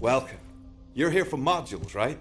Welcome. You're here for modules, right?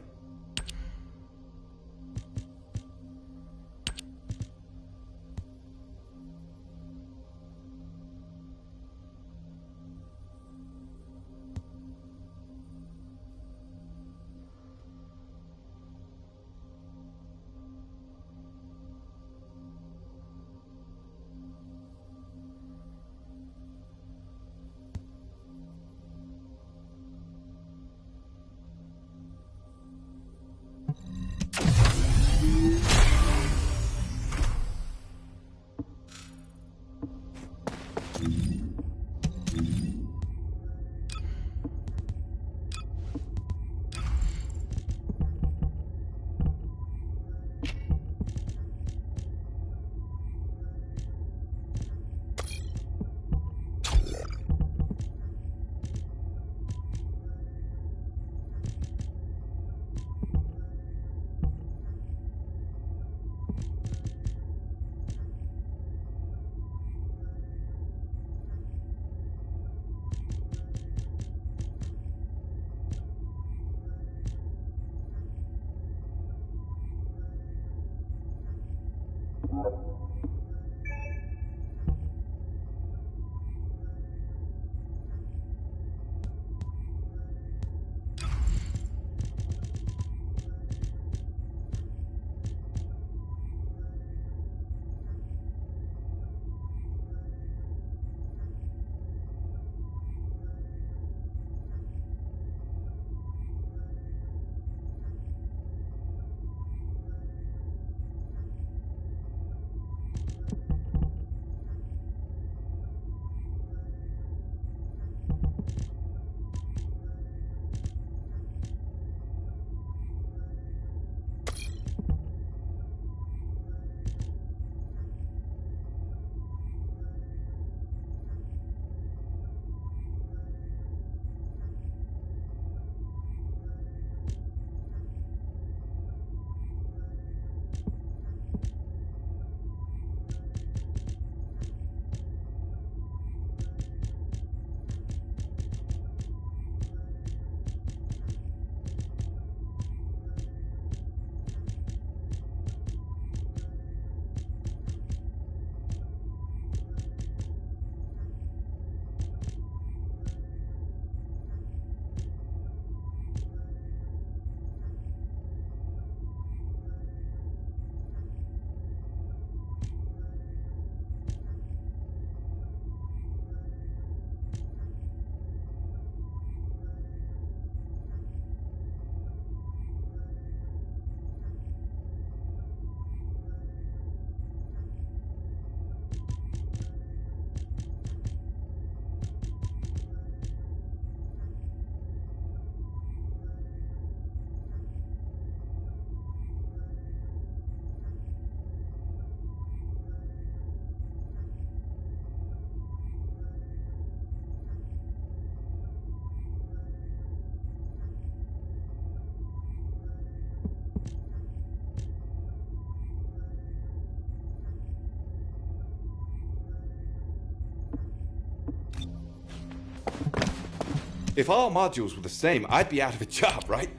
If all modules were the same, I'd be out of a job, right?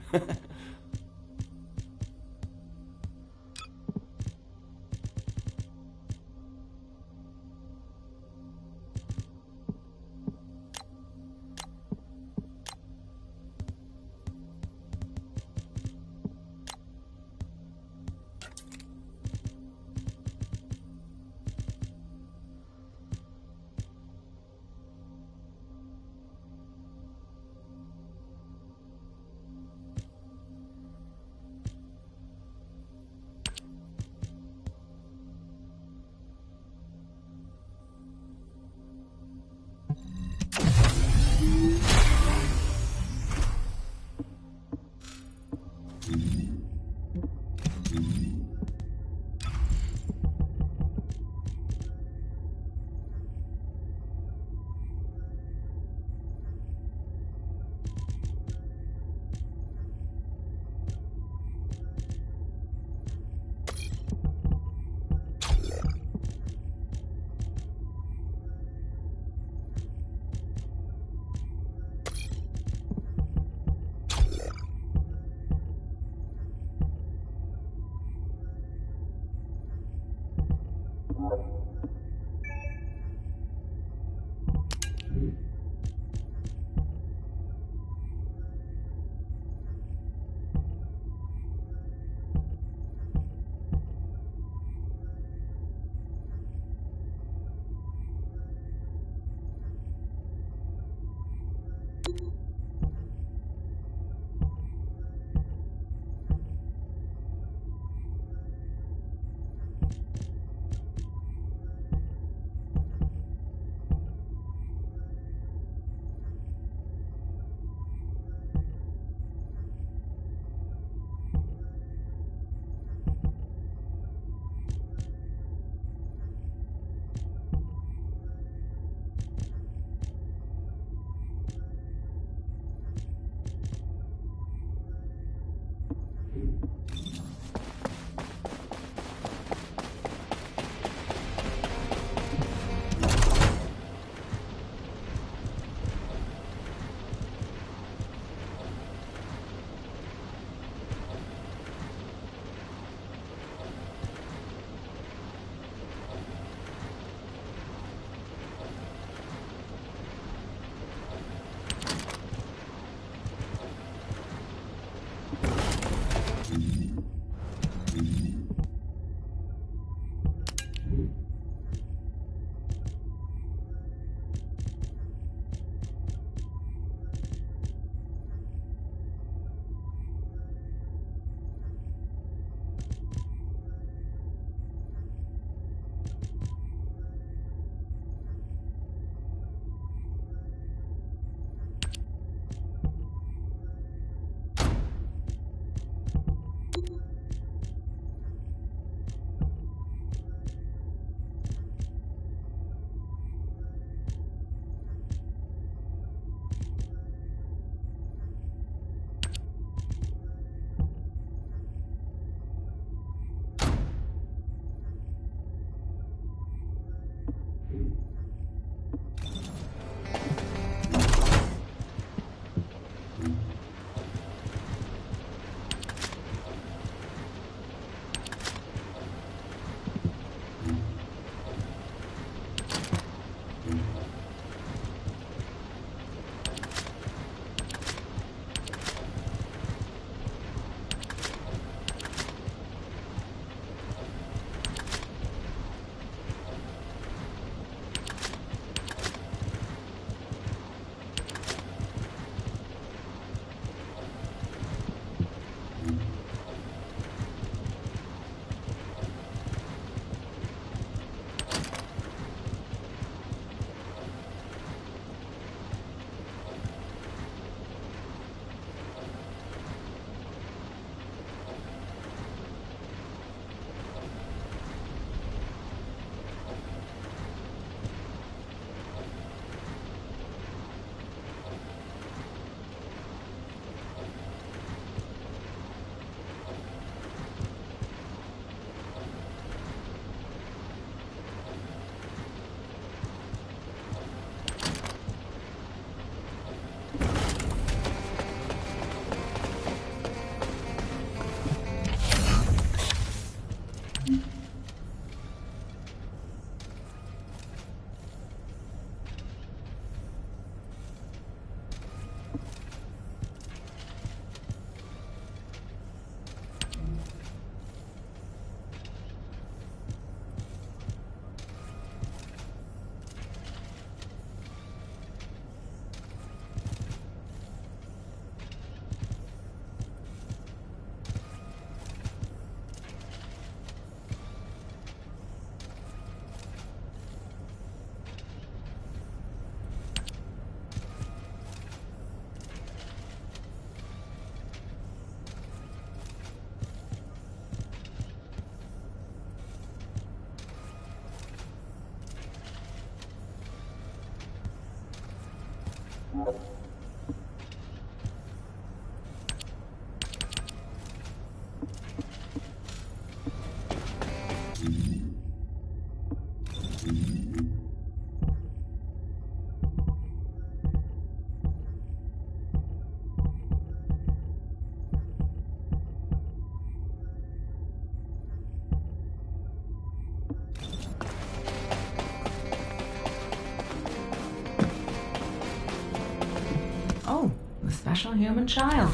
special human child.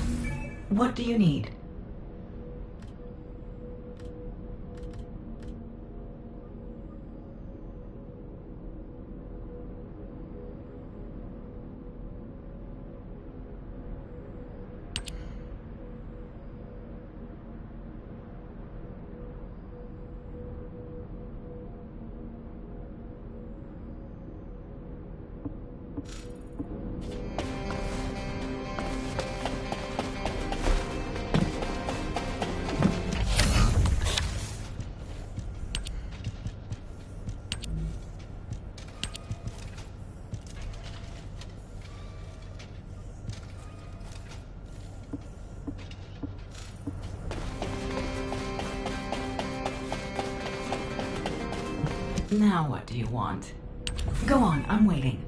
What do you need? Now what do you want? Go on, I'm waiting.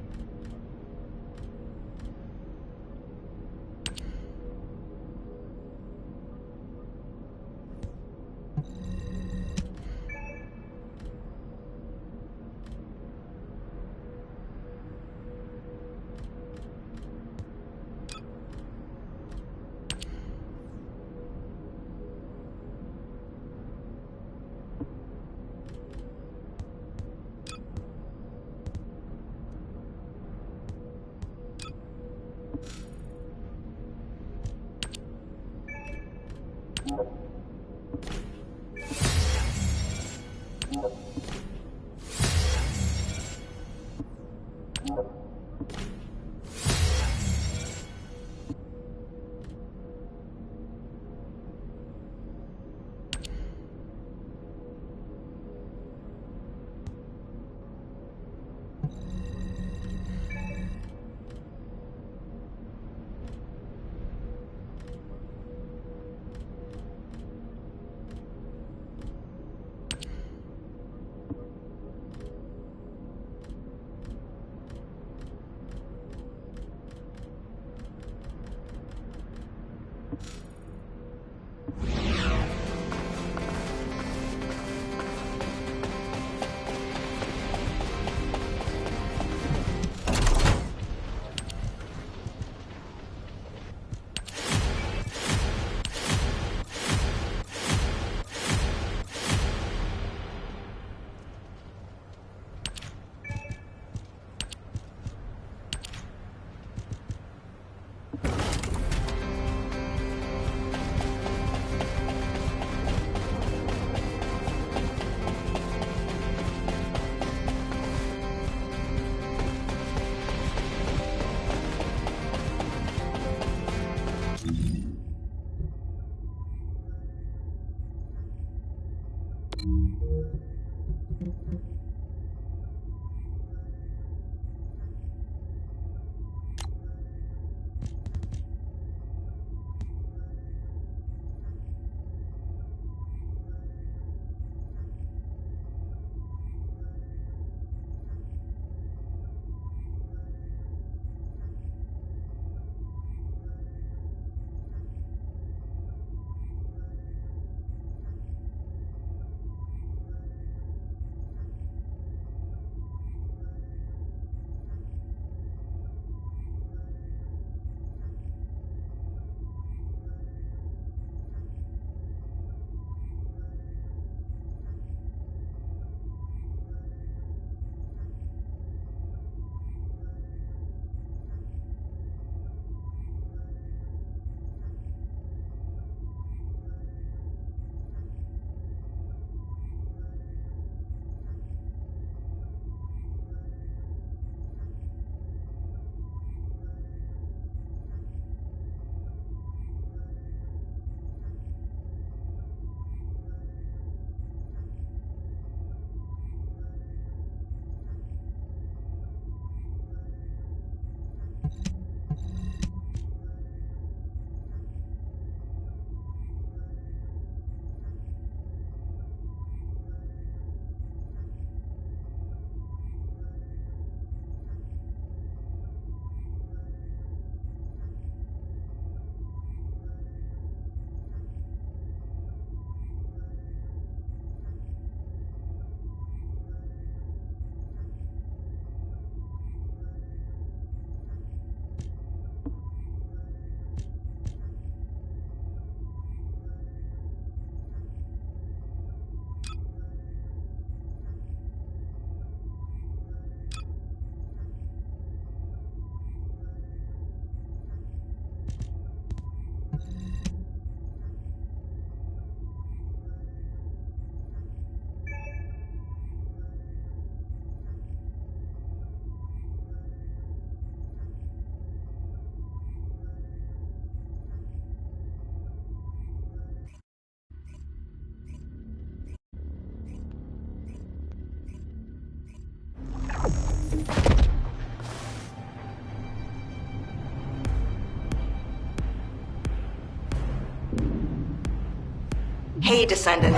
Hey, Descendant.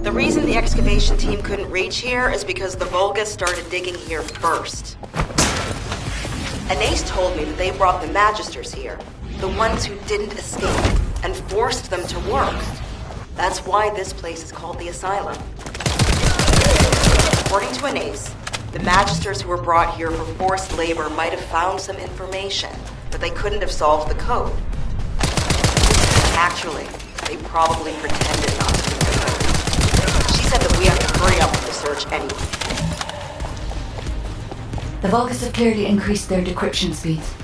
The reason the excavation team couldn't reach here is because the Vulgus started digging here first. Anais told me that they brought the Magisters here, the ones who didn't escape, and forced them to work. That's why this place is called the Asylum. According to Anais, the Magisters who were brought here for forced labor might have found some information, but they couldn't have solved the code. Actually, they probably pretended not to do the code. She said that we have to hurry up with the search anyway. The Vulgus have clearly increased their decryption speeds,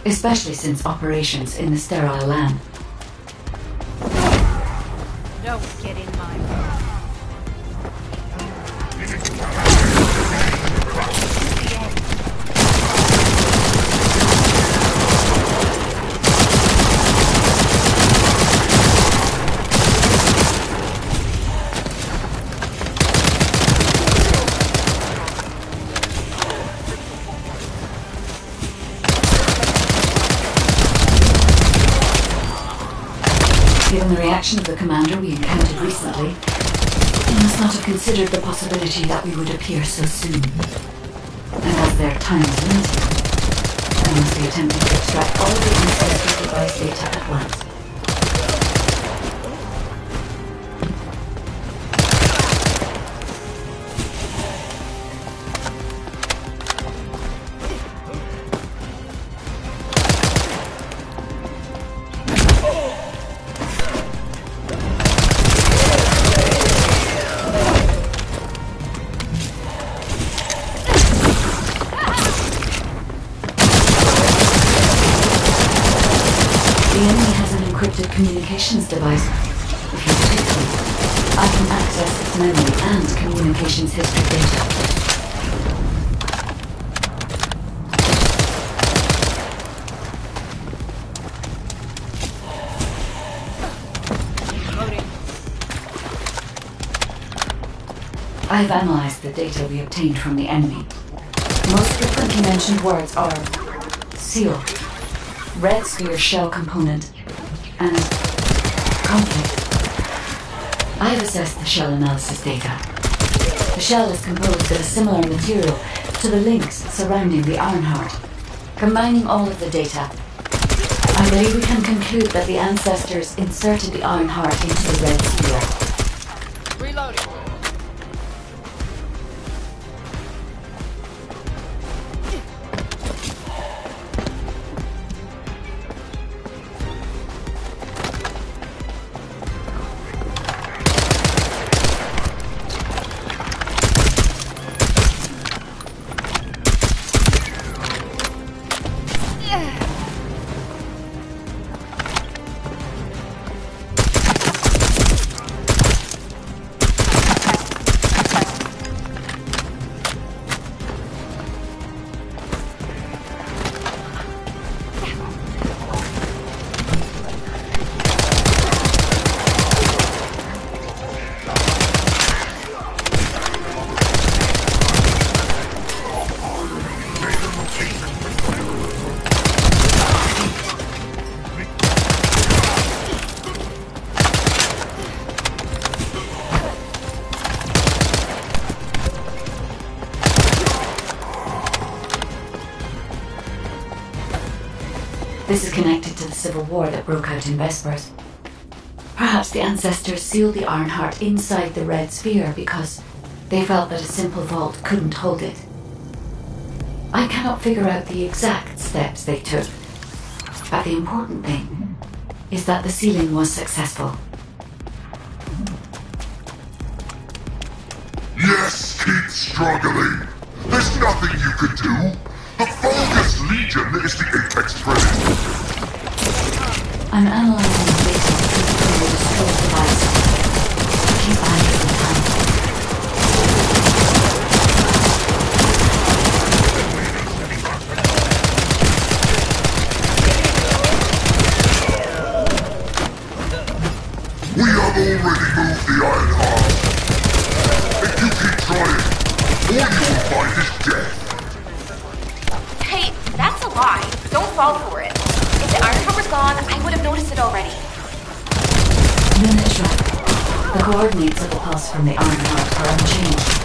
especially since operations in the sterile land. Don't get in my way. Given the reaction of the commander we encountered recently, we must not have considered the possibility that we would appear so soon. And as their time is limited, I must be attempting to extract all the ancestral device data at once. Communications device. If you detect it, I can access its memory and communications history data. I've analyzed the data we obtained from the enemy. Most frequently mentioned words are seal, red sphere shell component, and conflict. I have assessed the shell analysis data. The shell is composed of a similar material to the links surrounding the Ironheart. Combining all of the data, I believe we can conclude that the ancestors inserted the Ironheart into the red sphere. Reloading. This is connected to the civil war that broke out in Vespers. Perhaps the ancestors sealed the Ironheart inside the red sphere because they felt that a simple vault couldn't hold it. I cannot figure out the exact steps they took, but the important thing is that the sealing was successful. Yes, keep struggling. There's nothing you can do. The Vulgus Legion is the apex predator. I'm analyzing the data to confirm the destroyed device. Keep buying it in time. We have already moved the Ironheart. If you keep trying, all you will find is death. Hey, that's a lie. Don't fall for it. If the Ironheart was gone, I would have noticed it already. Luna is right. coordinates of the pulse from the arm heart are unchanged.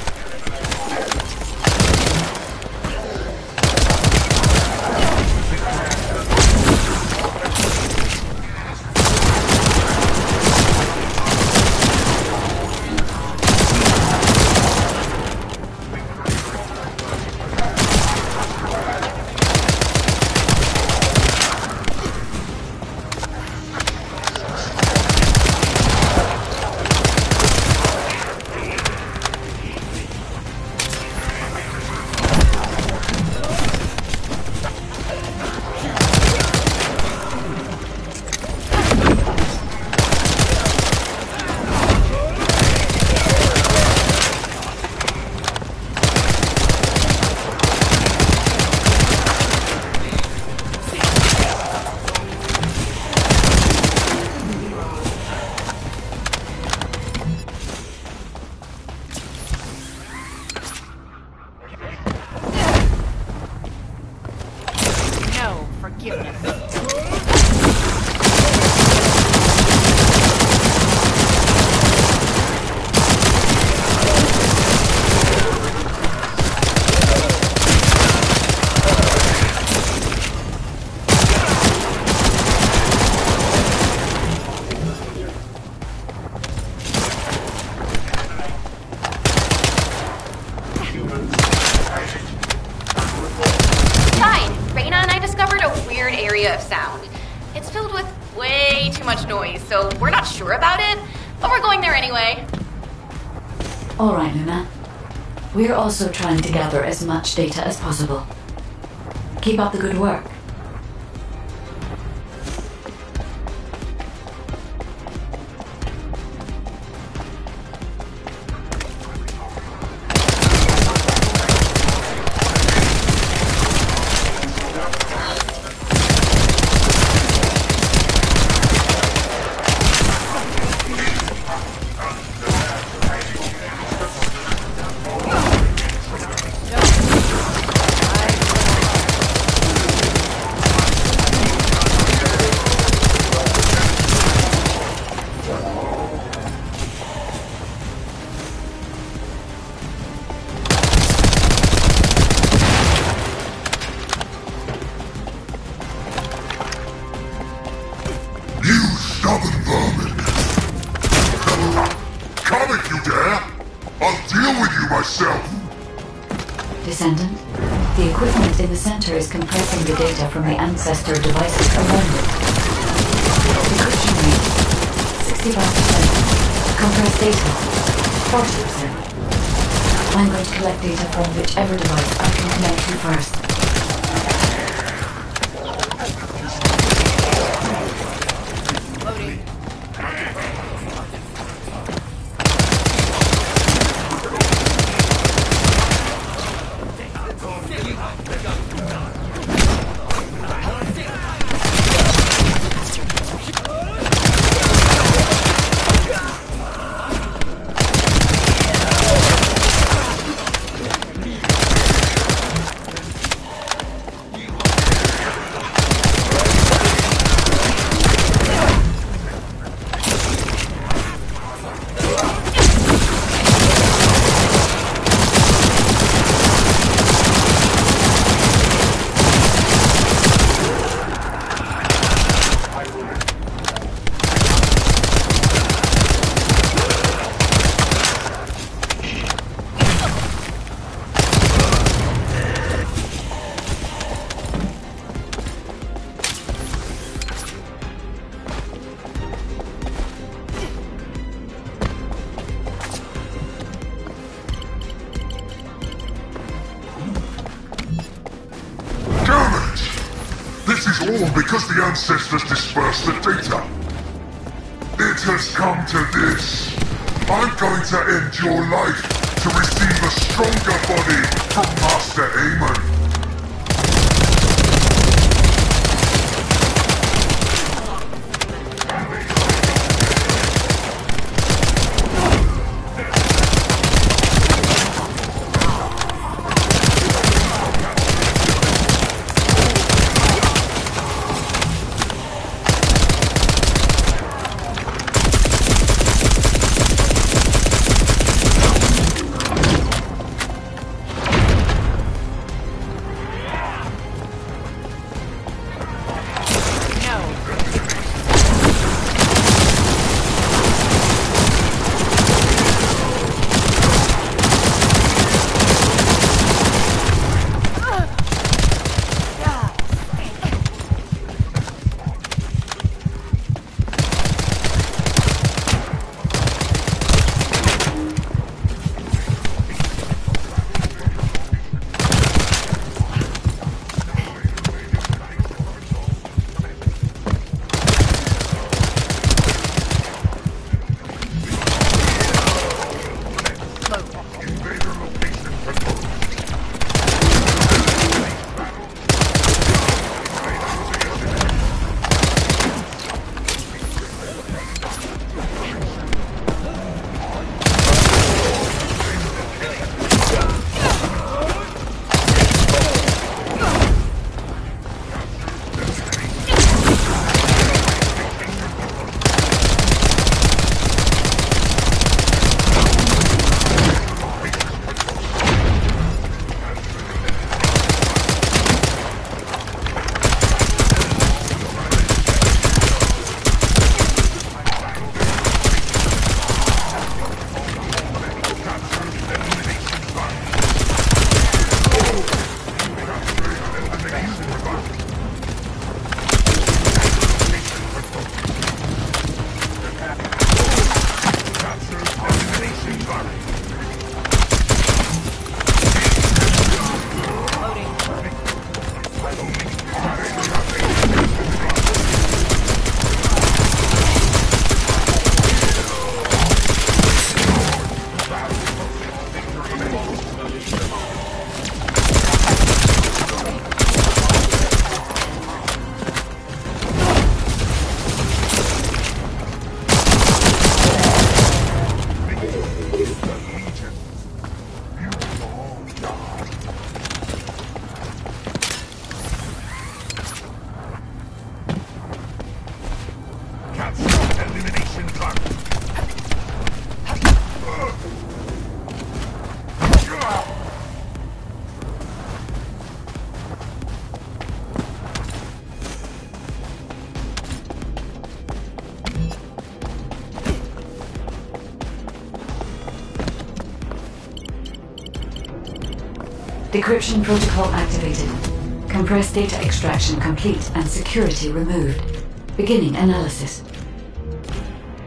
Of sound. It's filled with way too much noise, so we're not sure about it, but we're going there anyway. All right, Luna. We're also trying to gather as much data as possible. Keep up the good work. Descendant, the equipment in the center is compressing the data from the ancestor devices around it. Decryption rate 65%. Compressed data 40%. I'm going to collect data from whichever device I can connect to first. All because the ancestors dispersed the data. It has come to this. I'm going to end your life to receive a stronger body from Master Amon. Decryption protocol activated. Compressed data extraction complete and security removed. Beginning analysis.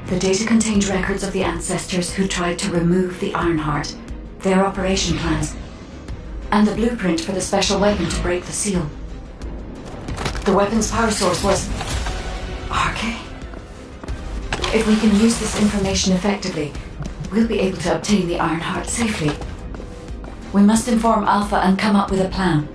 The data contained records of the ancestors who tried to remove the Ironheart, their operation plans, and the blueprint for the special weapon to break the seal. The weapon's power source was... RK? If we can use this information effectively, we'll be able to obtain the Ironheart safely. We must inform Alpha and come up with a plan.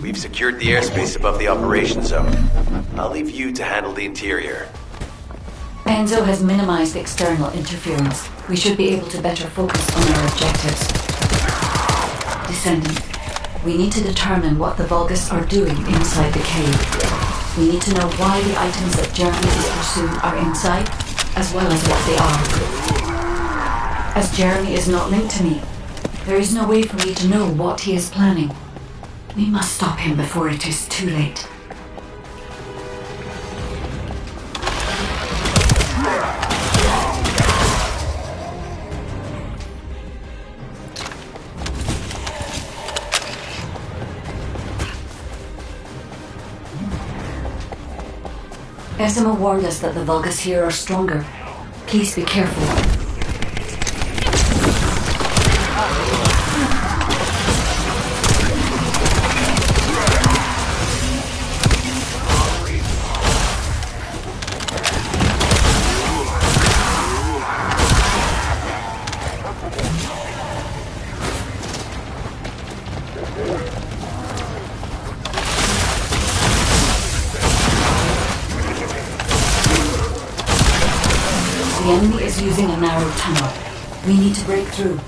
We've secured the airspace above the operation zone. I'll leave you to handle the interior. Enzo has minimized external interference. We should be able to better focus on our objectives. Descendant, we need to determine what the Vulgus are doing inside the cave. We need to know why the items that Jeremy is pursuing are inside, as well as what they are. As Jeremy is not linked to me, there is no way for me to know what he is planning. We must stop him before it is too late. Esima warned us that the Vulgus here are stronger. Please be careful. The enemy is using a narrow tunnel. We need to break through.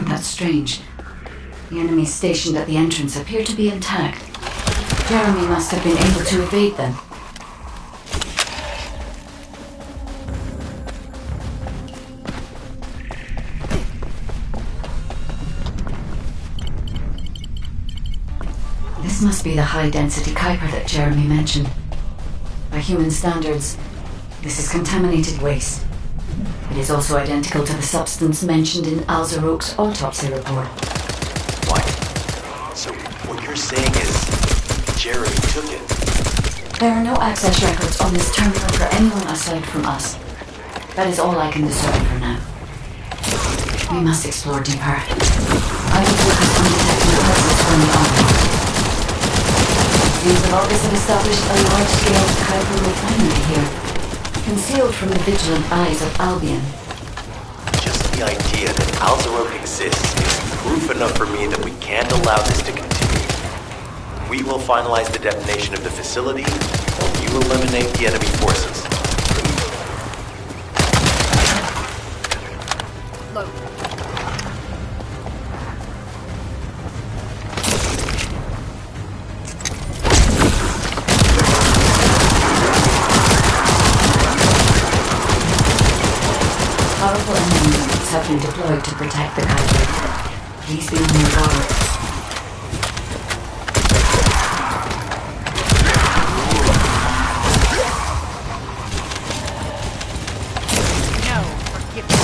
That's strange. The enemies stationed at the entrance appear to be intact. Jeremy must have been able to evade them. This must be the high-density Kuiper that Jeremy mentioned. By human standards, this is contaminated waste. It is also identical to the substance mentioned in Alzarok's autopsy report. What? So what you're saying is Jeremy took it? There are no access records on this terminal for anyone aside from us. That is all I can discern for now. We must explore deeper. I will focus on detecting presence from the object. These Vulgus have established a large-scale Kuiper refinery here, concealed from the vigilant eyes of Albion. Just the idea that Alzarok exists is proof enough for me that we can't allow this to continue. We will finalize the detonation of the facility, while you eliminate the enemy forces. Load. Powerful enemy units have been deployed to protect the Kuiper. Please be on your guard. No, forgive me.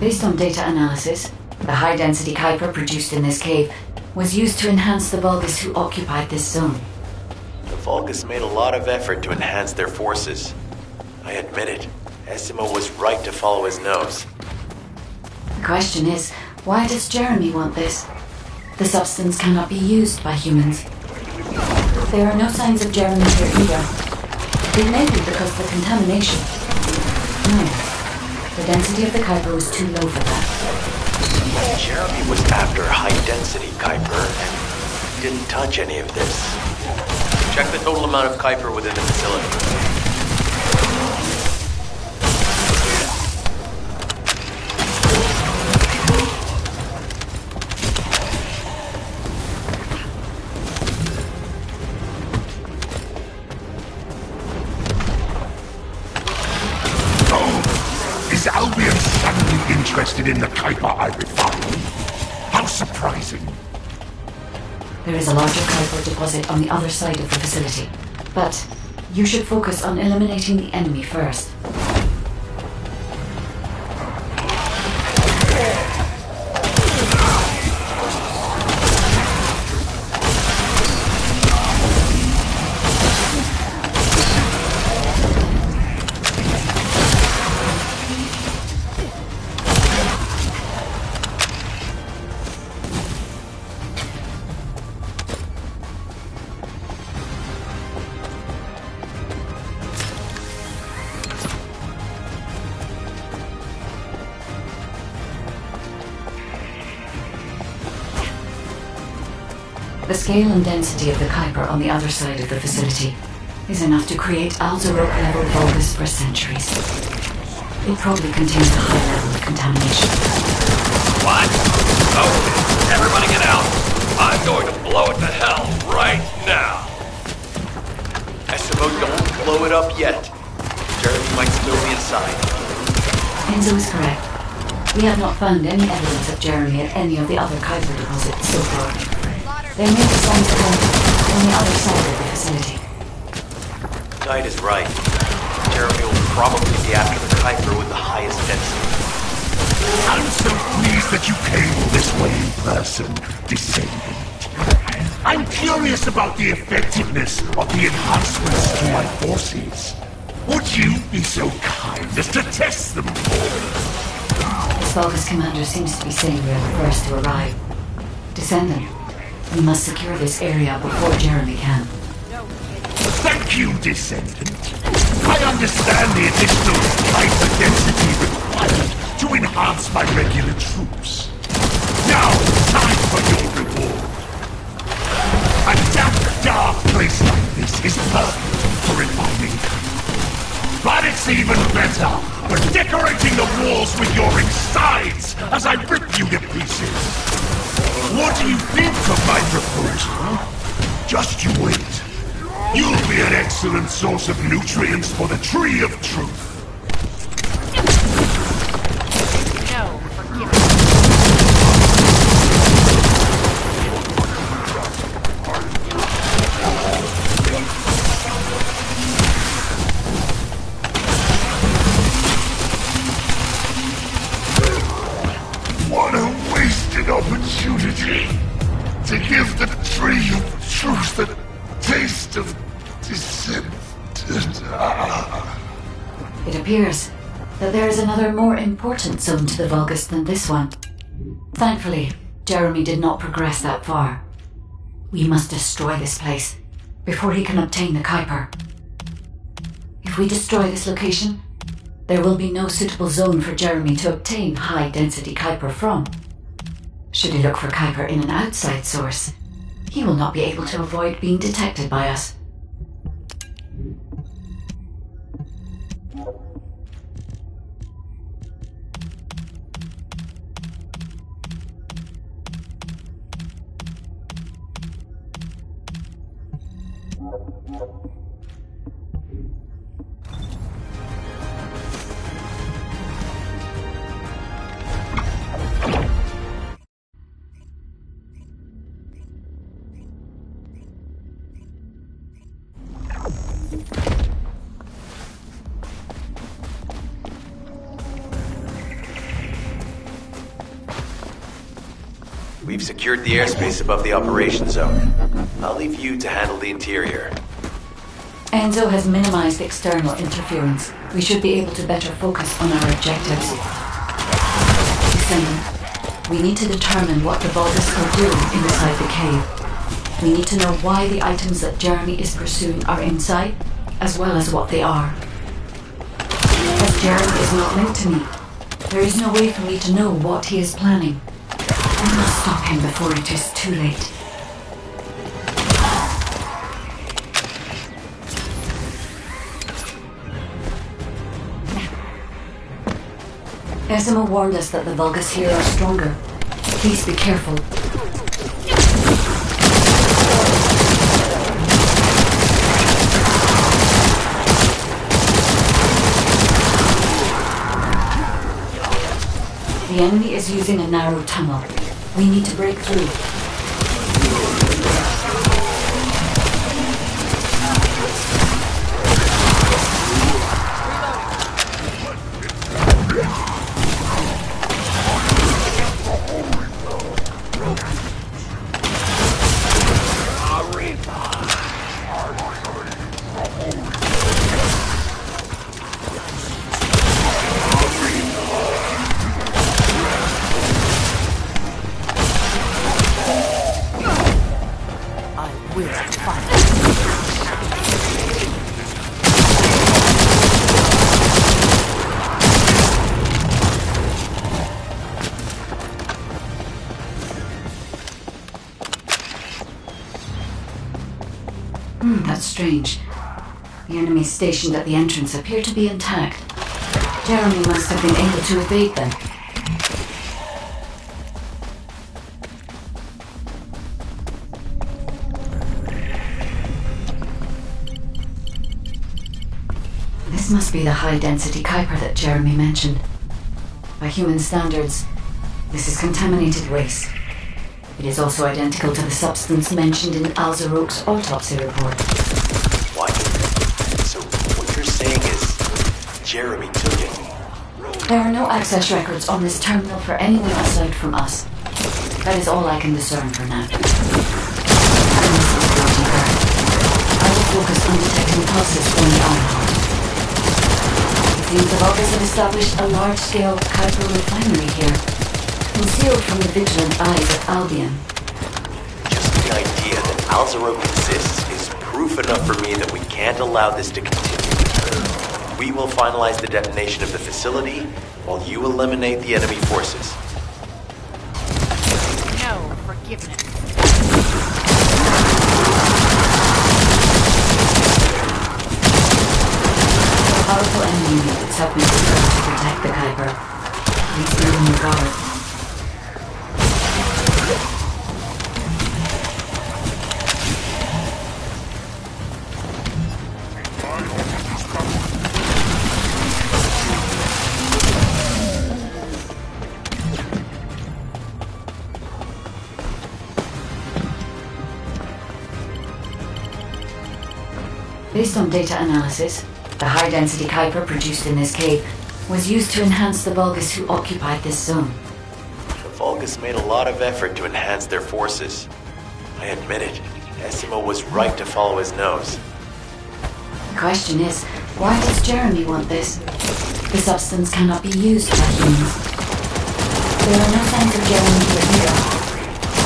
Based on data analysis, the high-density Kuiper produced in this cave was used to enhance the Vulgus who occupied this zone. The Vulgus made a lot of effort to enhance their forces. I admit it. Essimo was right to follow his nose. The question is, why does Jeremy want this? The substance cannot be used by humans. There are no signs of Jeremy here either. It may be because of the contamination. No. The density of the Kuiper was too low for that. Jeremy was after high-density Kuiper and didn't touch any of this. Check the total amount of Kuiper within the facility. Is Albion suddenly interested in the Kuiper I refined? How surprising. There is a larger Kuiper deposit on the other side of the facility. But you should focus on eliminating the enemy first. The scale and density of the Kuiper on the other side of the facility is enough to create Alzeroke-level Vulgus for centuries. It probably contains a high level of contamination. What? Oh, everybody get out! I'm going to blow it to hell right now! Essimo, don't blow it up yet. Jeremy might still be inside. Enzo is correct. We have not found any evidence of Jeremy at any of the other Kuiper deposits so far. There may be some on the other side of the facility. Tide is right. Jeremy will probably be after the Kuiper with the highest density. I'm so pleased that you came all this way in person, Descendant. I'm curious about the effectiveness of the enhancements to my forces. Would you be so kind as to test them for me? This Vulgus commander seems to be saying we are the first to arrive. Descendant, we must secure this area before Jeremy can. Thank you, Descendant. I understand the additional Kuiper density required to enhance my regular troops. Now, time for your reward. A damp, dark place like this is perfect for refining. But it's even better for decorating the walls with your insides as I rip you to pieces. What do you think of my proposal? Just you wait. You'll be an excellent source of nutrients for the Tree of Truth. No, forgive me. What a wasted opportunity to give the Tree of Truth the taste of Descendant. It appears that there is another more important zone to the Vulgus than this one. Thankfully, Jeremy did not progress that far. We must destroy this place before he can obtain the Kuiper. If we destroy this location, there will be no suitable zone for Jeremy to obtain high-density Kuiper from. Should he look for Kuiper in an outside source, he will not be able to avoid being detected by us. We've secured the airspace above the operation zone. I'll leave you to handle the interior. Enzo has minimized external interference. We should be able to better focus on our objectives. Descendant, we need to determine what the Vulgus are doing inside the cave. We need to know why the items that Jeremy is pursuing are inside, as well as what they are. As Jeremy is not linked to me, there is no way for me to know what he is planning. I must stop him before it is too late. Esimo warned us that the Vulgus here are stronger. Please be careful. The enemy is using a narrow tunnel. We need to break through. That's strange. The enemies stationed at the entrance appear to be intact. Jeremy must have been able to evade them. This must be the high-density Kuiper that Jeremy mentioned. By human standards, this is contaminated waste. It is also identical to the substance mentioned in Alzaroke's autopsy report. What? So what you're saying is Jeremy took it? There are no access records on this terminal for anyone aside from us. That is all I can discern for now. I will focus on detecting pulses from the iron. It seems the Vulgus have established a large-scale Kuiper refinery here, concealed from the vigilant eyes of Albion. Just the idea that Alzaroke exists is proof enough for me that we can't allow this to continue. We will finalize the detonation of the facility while you eliminate the enemy forces. No forgiveness. Powerful enemy units have been deployed to protect the Kuiper. Please be on your guard. Based on data analysis, the high-density Kuiper produced in this cave was used to enhance the Vulgus who occupied this zone. The Vulgus made a lot of effort to enhance their forces. I admit it, Esimo was right to follow his nose. The question is, why does Jeremy want this? The substance cannot be used by humans. There are no signs of Jeremy here.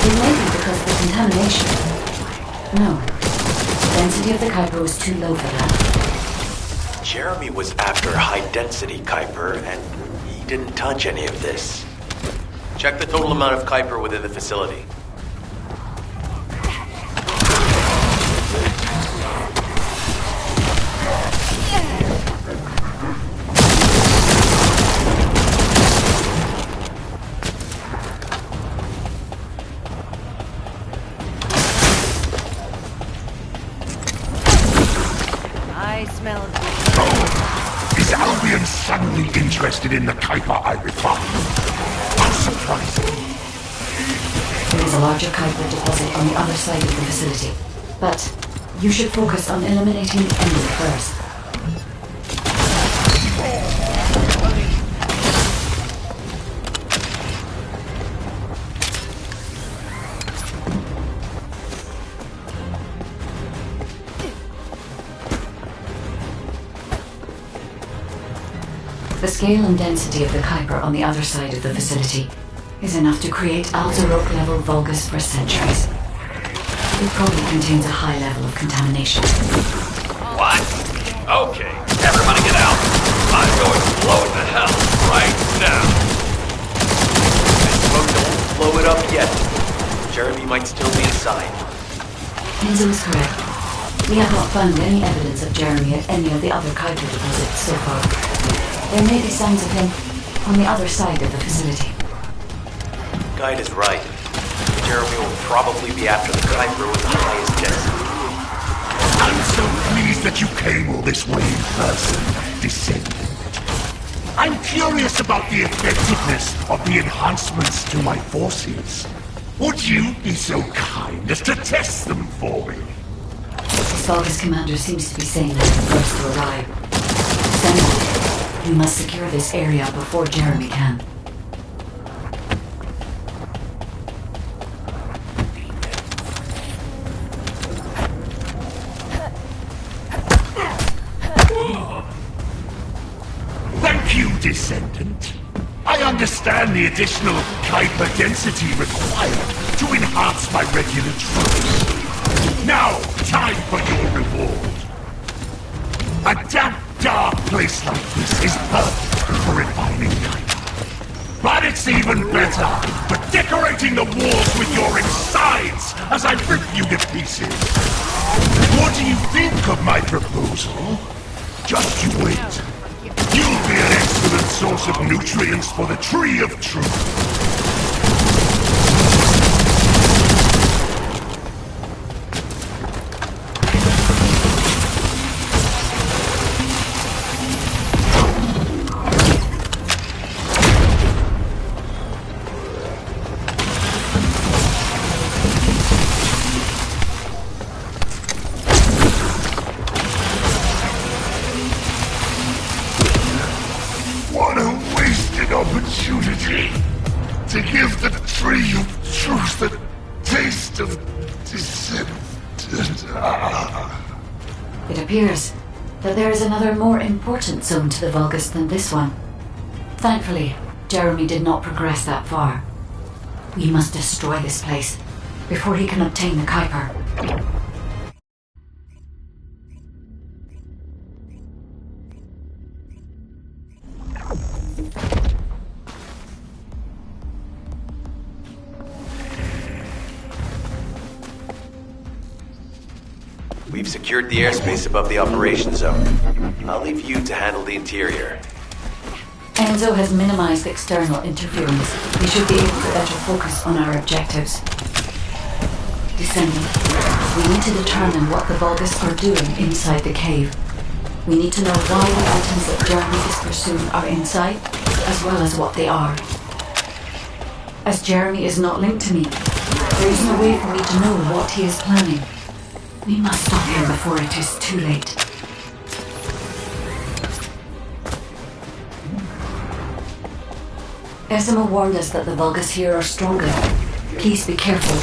It may be because of the contamination. No. The density of the Kuiper was too low for that. Jeremy was after high-density Kuiper, and he didn't touch any of this. Check the total amount of Kuiper within the facility. Is Albion suddenly interested in the Kuiper I refined? How surprising. There is a larger Kuiper deposit on the other side of the facility. But you should focus on eliminating the enemy first. The scale and density of the Kuiper on the other side of the facility is enough to create Alzarok-level Vulgus for centuries. It probably contains a high level of contamination. What? Okay, everybody get out. I'm going to blow it to hell right now. Smoke, don't blow it up yet. Jeremy might still be inside. Enzo is correct. We have not found any evidence of Jeremy at any of the other Kuiper deposits so far. There may be signs of him on the other side of the facility. Guide is right. Jeremy will probably be after the Kuiper with the highest density. I'm so pleased that you came all this way in person, Descendant. I'm curious about the effectiveness of the enhancements to my forces. Would you be so kind as to test them for me? The Vulgus commander seems to be saying they're the first to arrive. Descendant, we must secure this area before Jeremy can. Thank you, Descendant. I understand the additional Kuiper density required to enhance my regular troops. Now, time for your reward. A damp, dark place like this is perfect for refining Kuiper. But it's even better for decorating the walls with your insides as I rip you to pieces. What do you think of my proposal? Just you wait. You'll be an excellent source of nutrients for the Tree of Truth. What a wasted opportunity to give the Tree of Truth the taste of Descendant. It appears that there is another more important zone to the Vulgus than this one. Thankfully, Jeremy did not progress that far. We must destroy this place before he can obtain the Kuiper. We've secured the airspace above the operation zone. I'll leave you to handle the interior. Enzo has minimized external interference. We should be able to better focus on our objectives. Descendant, we need to determine what the Vulgus are doing inside the cave. We need to know why the items that Jeremy is pursuing are inside, as well as what they are. As Jeremy is not linked to me, there is no way for me to know what he is planning. We must stop him before it is too late. Esima warned us that the Vulgus here are stronger. Please be careful.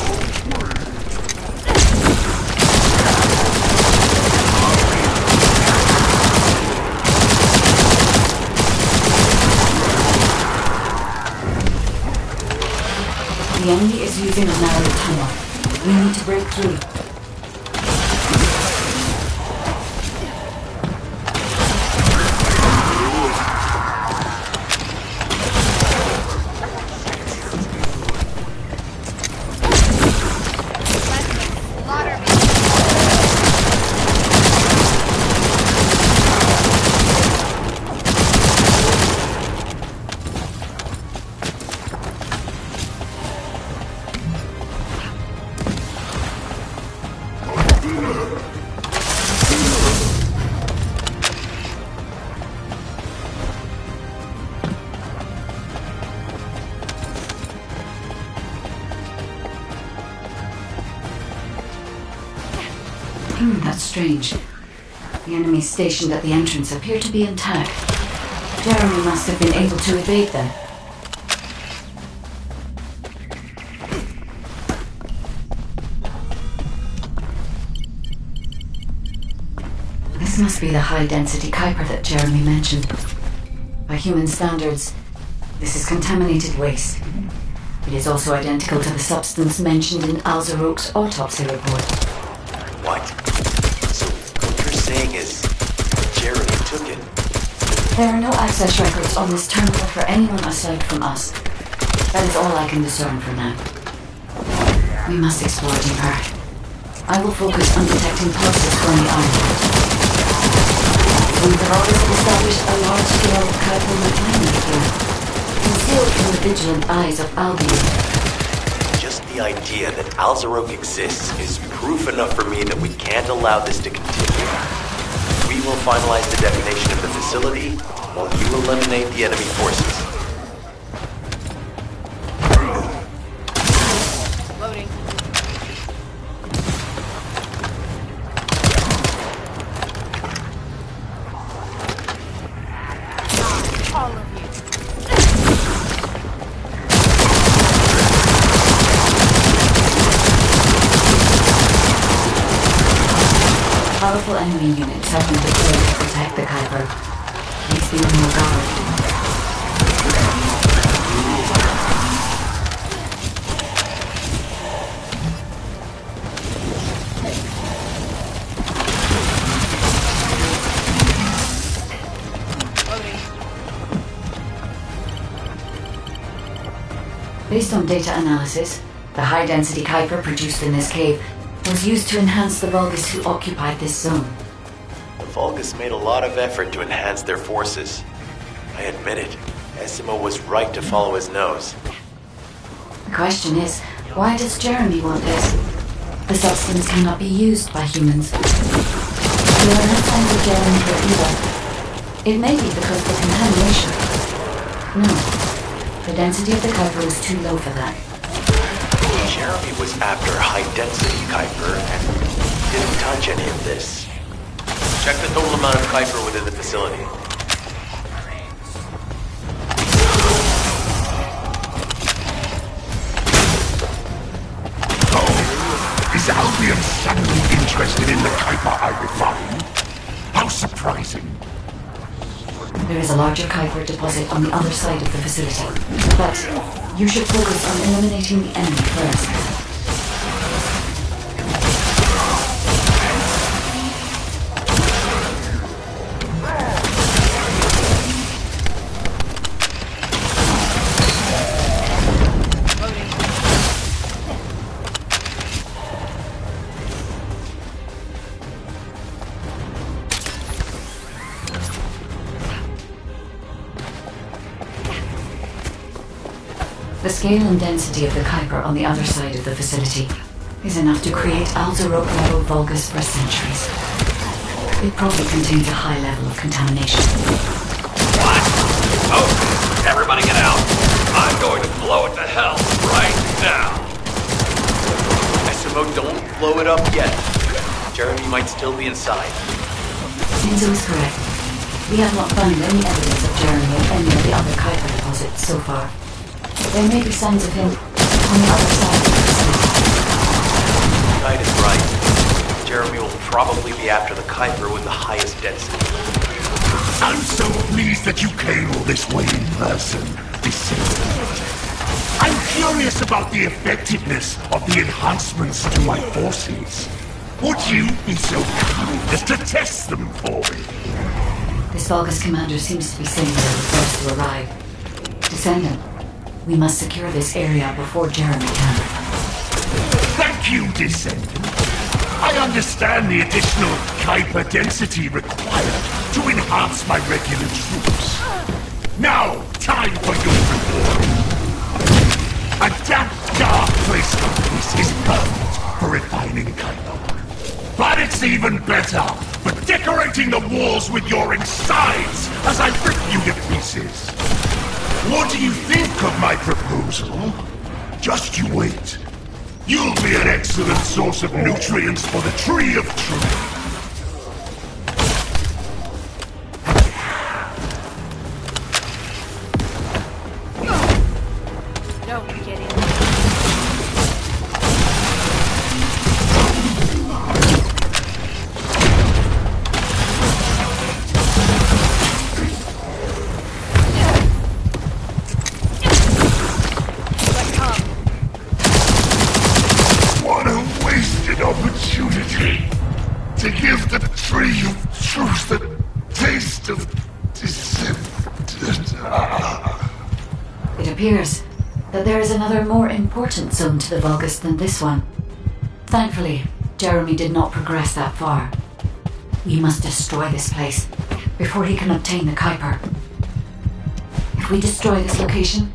The enemy is using a narrow tunnel. We need to break through. That's strange. The enemies stationed at the entrance appear to be intact. Jeremy must have been able to evade them. This must be the high-density Kuiper that Jeremy mentioned. By human standards, this is contaminated waste. It is also identical to the substance mentioned in Alzarok's autopsy report. What? So what you're saying is Jeremy took it? There are no access records on this terminal for anyone aside from us. That is all I can discern for now. We must explore deeper. I will focus on detecting pulses from the island. We have always established a large-scale chemical refinement here, concealed from the vigilant eyes of Albion. Just the idea that Alzarok exists is proof enough for me that we can't allow this to continue. We will finalize the detonation of the facility while you eliminate the enemy forces. Loading. All of you. Powerful enemy units have been deployed to protect the Kuiper. Please be on your guard. Based on data analysis, the high-density Kuiper produced in this cave was used to enhance the Vulgus who occupied this zone. The Vulgus made a lot of effort to enhance their forces. I admit it. Essimo was right to follow his nose. The question is, why does Jeremy want this? The substance cannot be used by humans. We are not finding Jeremy for either. It may be because of the contamination. No. The density of the Kuiper was too low for that. Jeremy was after high-density Kuiper and didn't touch any of this. Check the total amount of Kuiper within the facility. Oh, is Albion suddenly interested in the Kuiper I refined? How surprising. There is a larger Kuiper deposit on the other side of the facility, but you should focus on eliminating the enemy first. The scale and density of the Kuiper on the other side of the facility is enough to create Alzarok-level Vulgus for centuries. It probably contains a high level of contamination. What? Oh, everybody get out! I'm going to blow it to hell right now! Essimo, don't blow it up yet. Jeremy might still be inside. Enzo is correct. We have not found any evidence of Jeremy at any of the other Kuiper deposits so far. There may be signs of him on the other side of the facility. Kite is right. Jeremy will probably be after the Kuiper with the highest density. I'm so pleased that you came all this way in person, Descendant. I'm curious about the effectiveness of the enhancements to my forces. Would you be so kind as to test them for me? This Vulgus commander seems to be saying they're the first to arrive. Descendant, we must secure this area before Jeremy can. Thank you, Descendant. I understand the additional Kuiper density required to enhance my regular troops. Now, time for your reward. A damp, dark place like this is perfect for refining Kuiper. But it's even better for decorating the walls with your insides as I rip you to pieces. What do you think of my proposal? Just you wait. You'll be an excellent source of nutrients for the Tree of Truth. Don't get in. prove the taste of Descendant. It appears that there is another more important zone to the Vulgus than this one. Thankfully, Jeremy did not progress that far. We must destroy this place before he can obtain the Kuiper. If we destroy this location,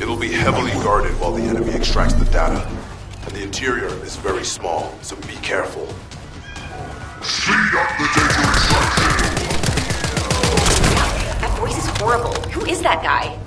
It'll be heavily guarded while the enemy extracts the data. And the interior is very small, so be careful. Speed up the data extraction! That voice is horrible. Who is that guy?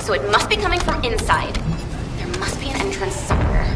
So it must be coming from inside. There must be an entrance somewhere.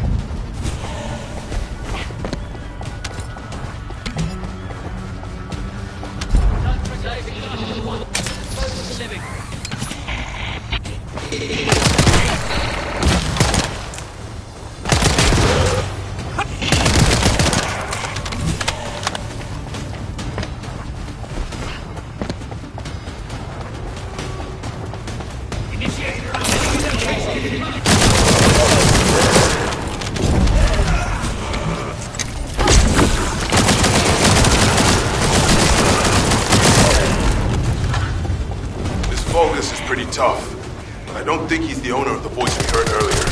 Tough, but I don't think he's the owner of the voice we heard earlier.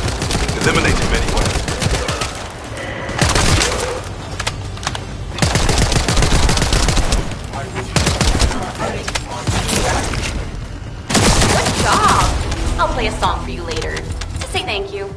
Eliminate him anyway. Good job! I'll play a song for you later, to say thank you.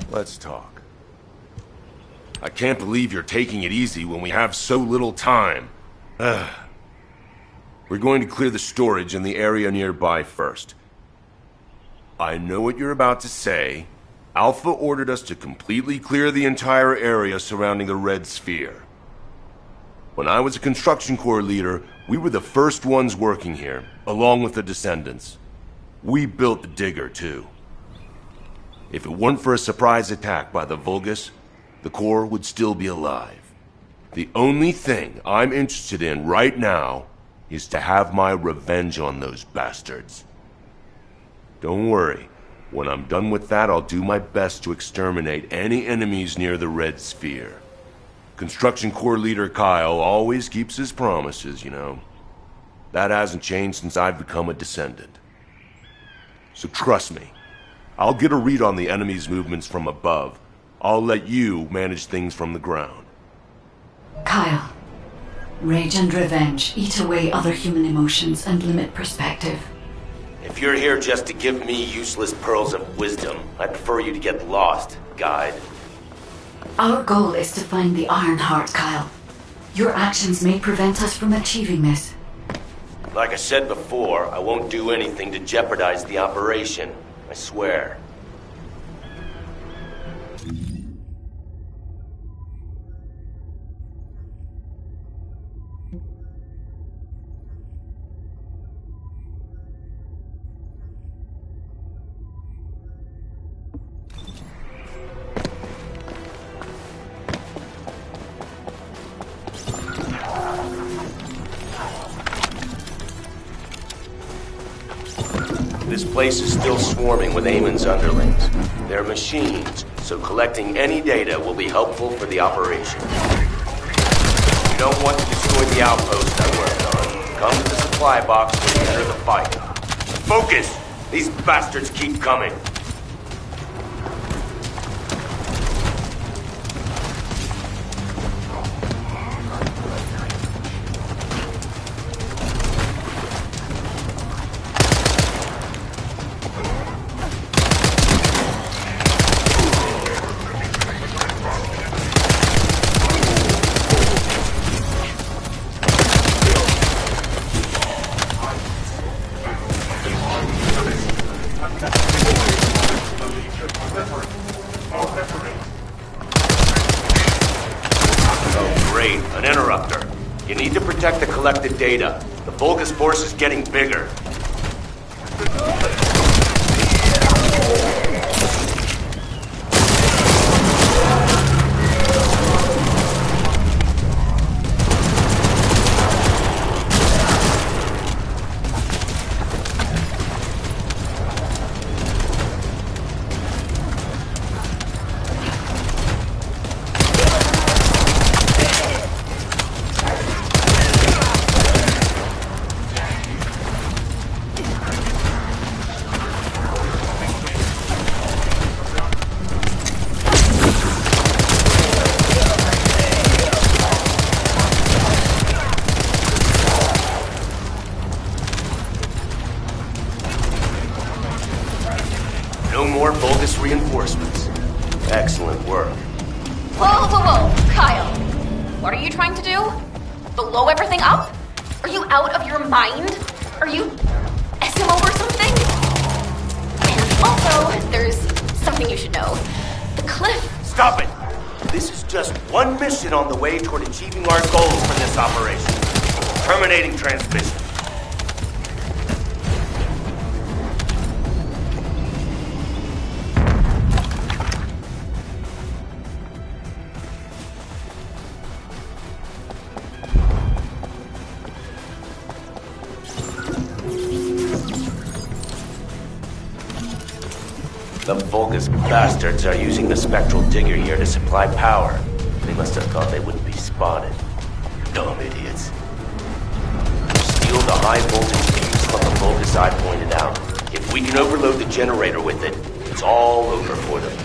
Let's talk. I can't believe you're taking it easy when we have so little time. We're going to clear the storage in the area nearby first. I know what you're about to say. Alpha ordered us to completely clear the entire area surrounding the Red Sphere. When I was a construction corps leader, we were the first ones working here, along with the Descendants. We built the digger, too. If it weren't for a surprise attack by the Vulgus, the Corps would still be alive. The only thing I'm interested in right now is to have my revenge on those bastards. Don't worry. When I'm done with that, I'll do my best to exterminate any enemies near the Red Sphere. Construction Corps leader Kyle always keeps his promises, you know. That hasn't changed since I've become a Descendant. So trust me. I'll get a read on the enemy's movements from above. I'll let you manage things from the ground. Kyle, rage and revenge eat away other human emotions and limit perspective. If you're here just to give me useless pearls of wisdom, I prefer you to get lost, guide. Our goal is to find the Iron Heart, Kyle. Your actions may prevent us from achieving this. Like I said before, I won't do anything to jeopardize the operation. I swear. This place is still swarming with Eamon's underlings. They're machines, so collecting any data will be helpful for the operation. You don't want to destroy the outpost I worked on. Come to the supply box when you enter the fight. Focus! These bastards keep coming. Oh, great. An interrupter. You need to protect the collected data. The Vulgus force is getting bigger. No more Vulgus reinforcements. Excellent work. Whoa, whoa, whoa, Kyle. What are you trying to do? Blow everything up? Are you out of your mind? Are you SMO or something? And also, there's something you should know. The cliff. Stop it! This is just one mission on the way toward achieving our goals for this operation. Terminating transmission. The Vulgus bastards are using the spectral digger here to supply power. They must have thought they wouldn't be spotted. Dumb idiots. Steal the high voltage fuse from the Vulgus I pointed out. If we can overload the generator with it, it's all over for them.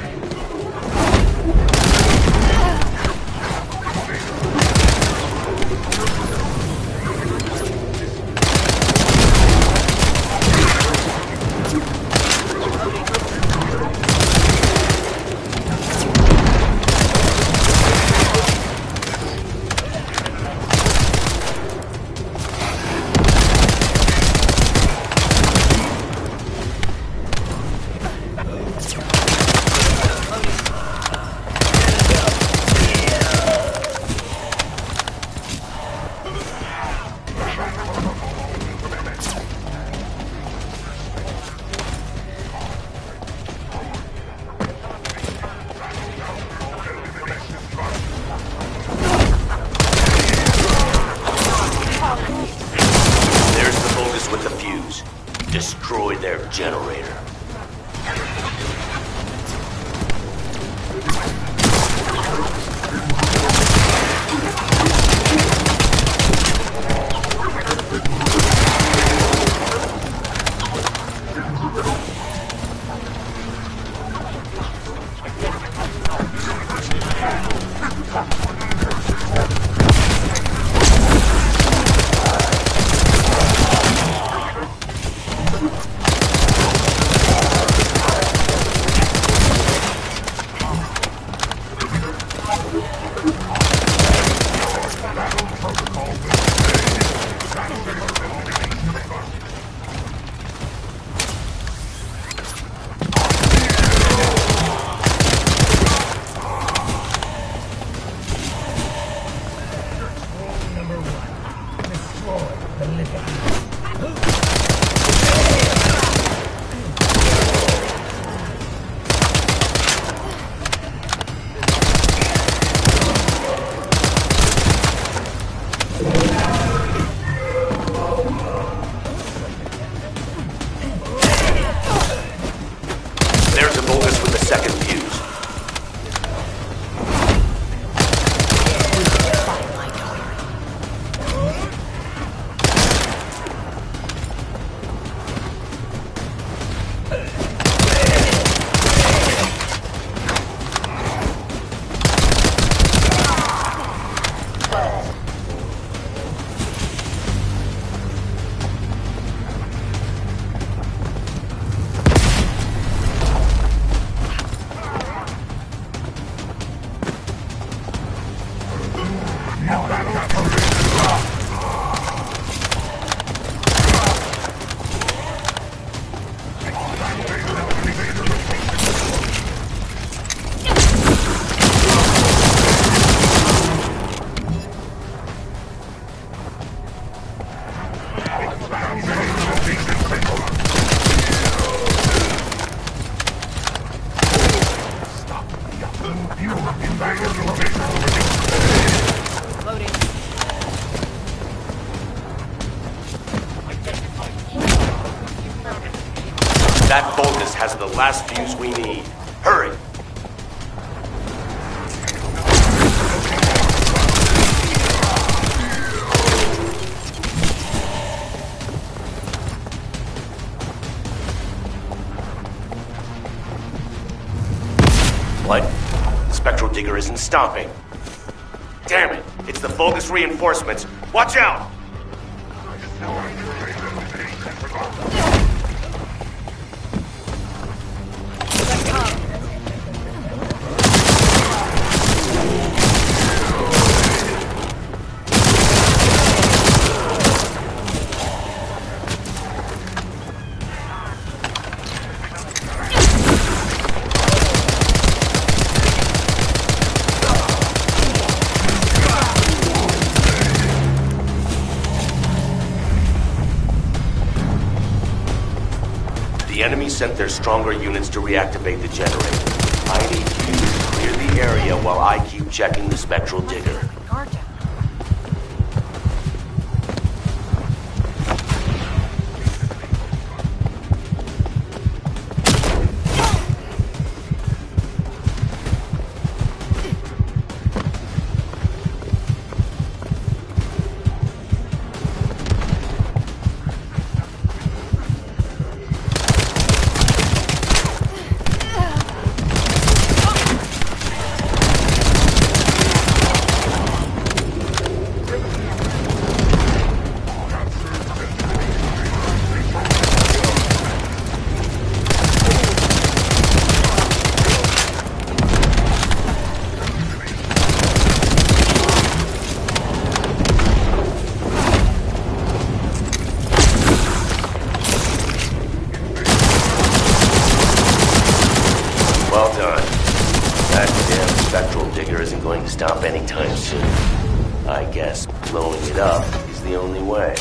Destroy their generator. That Vulgus has the last fuse we need. Hurry! What? The spectral digger isn't stopping. Damn it! It's the Vulgus reinforcements. Watch out! The enemy sent their stronger units to reactivate the generator. I need you to clear the area while I keep checking the spectral digger. Guard down. Well done. That damn spectral digger isn't going to stop anytime soon. I guess blowing it up is the only way.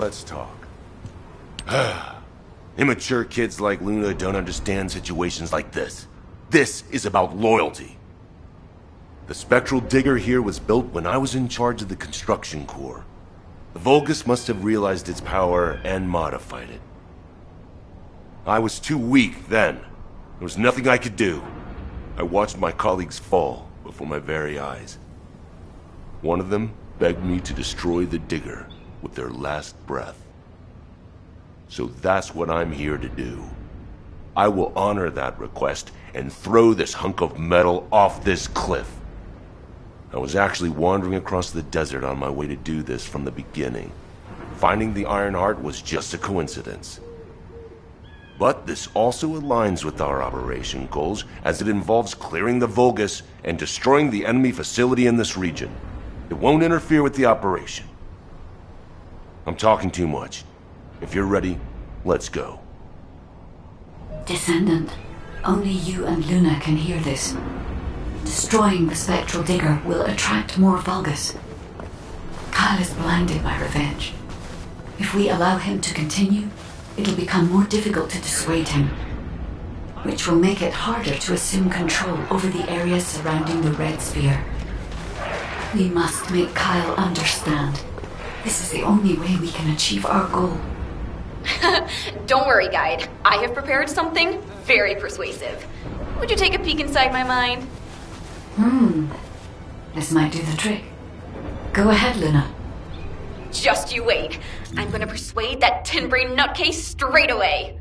Let's talk. Immature kids like Luna don't understand situations like this. This is about loyalty. The spectral digger here was built when I was in charge of the construction corps. The Vulgus must have realized its power and modified it. I was too weak then. There was nothing I could do. I watched my colleagues fall before my very eyes. One of them begged me to destroy the digger with their last breath. So that's what I'm here to do. I will honor that request and throw this hunk of metal off this cliff. I was actually wandering across the desert on my way to do this from the beginning. Finding the Iron Heart was just a coincidence. But this also aligns with our operation goals, as it involves clearing the Vulgus and destroying the enemy facility in this region. It won't interfere with the operation. I'm talking too much. If you're ready, let's go. Descendant, only you and Luna can hear this. Destroying the spectral digger will attract more Vulgus. Kyle is blinded by revenge. If we allow him to continue, it'll become more difficult to dissuade him, which will make it harder to assume control over the areas surrounding the red sphere. We must make Kyle understand. This is the only way we can achieve our goal. Don't worry, Guide. I have prepared something very persuasive. Would you take a peek inside my mind? This might do the trick. Go ahead, Luna. Just you wait. I'm gonna persuade that tin brain nutcase straight away.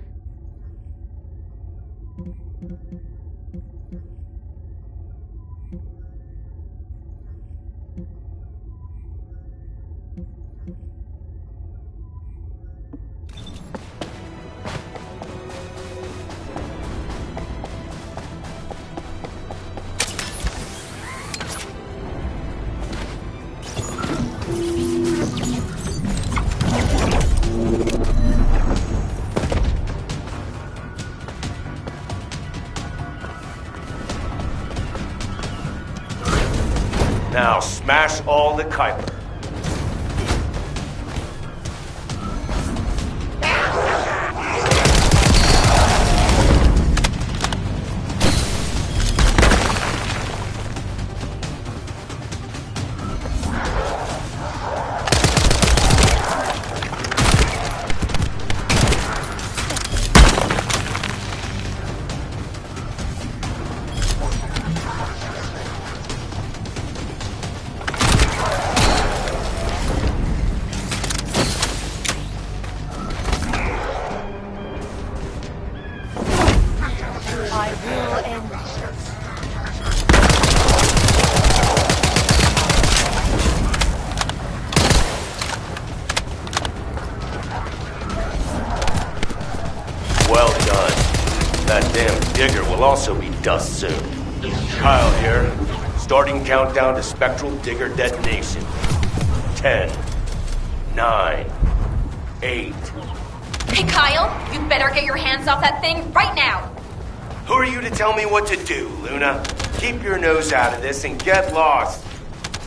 Now smash all the Kuiper. Will also be dust soon. Kyle here, starting countdown to spectral digger detonation. 10, 9, 8. Hey, Kyle, you better get your hands off that thing right now. Who are you to tell me what to do, Luna? Keep your nose out of this and get lost.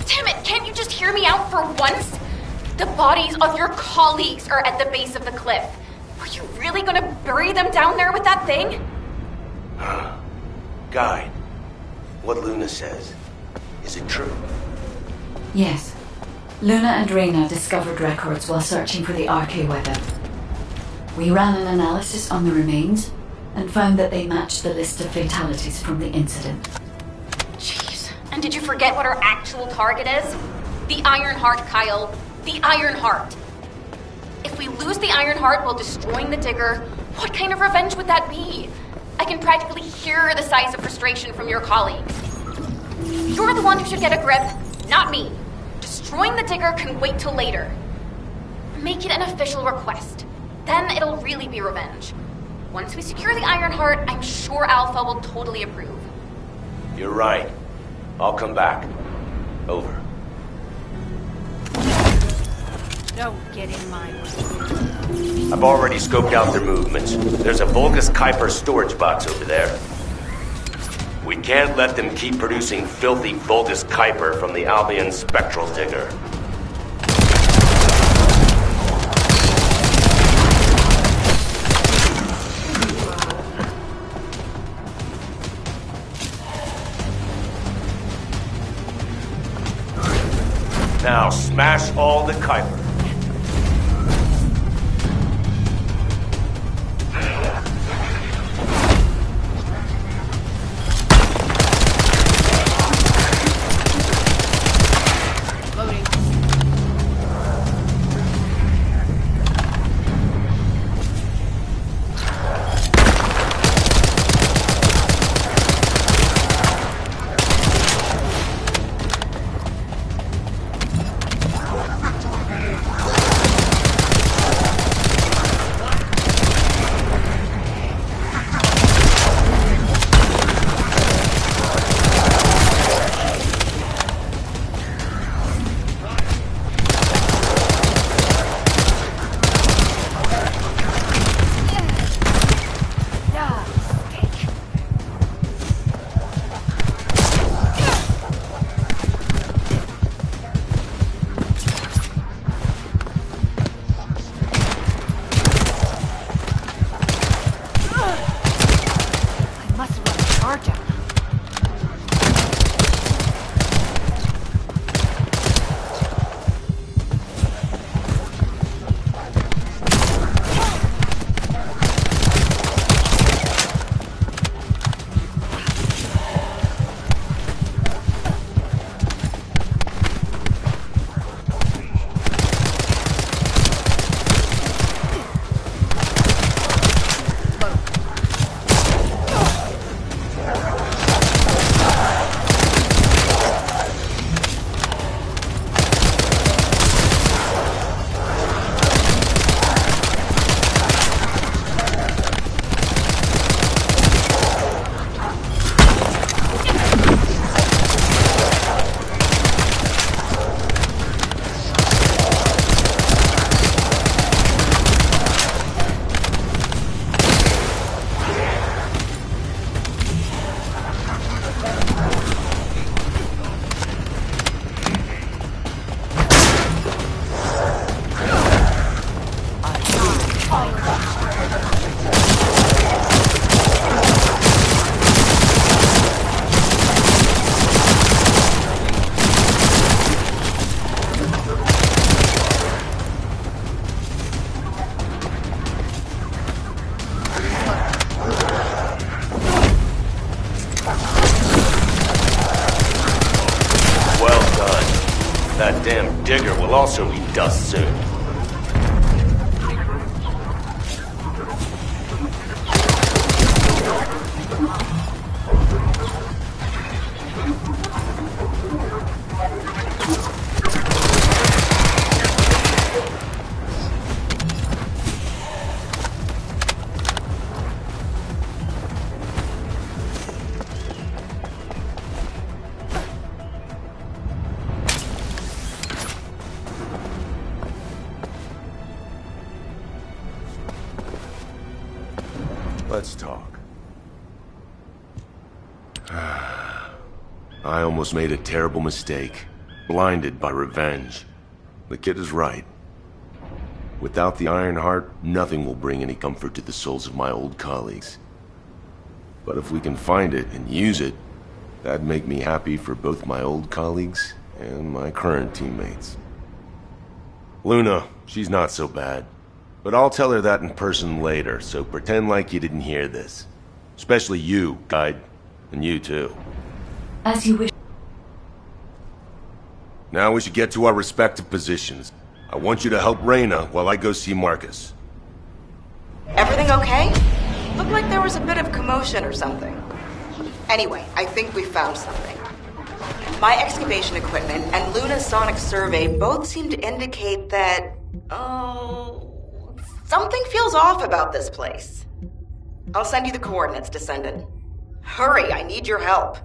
Damn it, can't you just hear me out for once? The bodies of your colleagues are at the base of the cliff. Are you really gonna bury them down there with that thing? Guide, what Luna says, is it true? Yes. Luna and Reyna discovered records while searching for the RK weapon. We ran an analysis on the remains and found that they matched the list of fatalities from the incident. Jeez. And did you forget what our actual target is? The Iron Heart, Kyle. The Iron Heart. If we lose the Iron Heart while destroying the digger, what kind of revenge would that be? I can practically hear the sighs of frustration from your colleagues. You're the one who should get a grip, not me. Destroying the digger can wait till later. Make it an official request. Then it'll really be revenge. Once we secure the Iron Heart, I'm sure Alpha will totally approve. You're right. I'll come back. Over. Don't get in my way. I've already scoped out their movements. There's a Vulgus Kuiper storage box over there. We can't let them keep producing filthy Vulgus Kuiper from the Albion Spectral Digger. Now smash all the Kuiper. That damn digger will also be dust soon. Let's talk. I almost made a terrible mistake. Blinded by revenge. The kid is right. Without the Iron Heart, nothing will bring any comfort to the souls of my old colleagues. But if we can find it and use it, that'd make me happy for both my old colleagues and my current teammates. Luna, she's not so bad. But I'll tell her that in person later, so pretend like you didn't hear this. Especially you, Guide. And you too. As you wish. Now we should get to our respective positions. I want you to help Reyna while I go see Marcus. Everything okay? Looked like there was a bit of commotion or something. Anyway, I think we found something. My excavation equipment and Luna's sonic survey both seem to indicate that... something feels off about this place. I'll send you the coordinates, Descendant. Hurry, I need your help.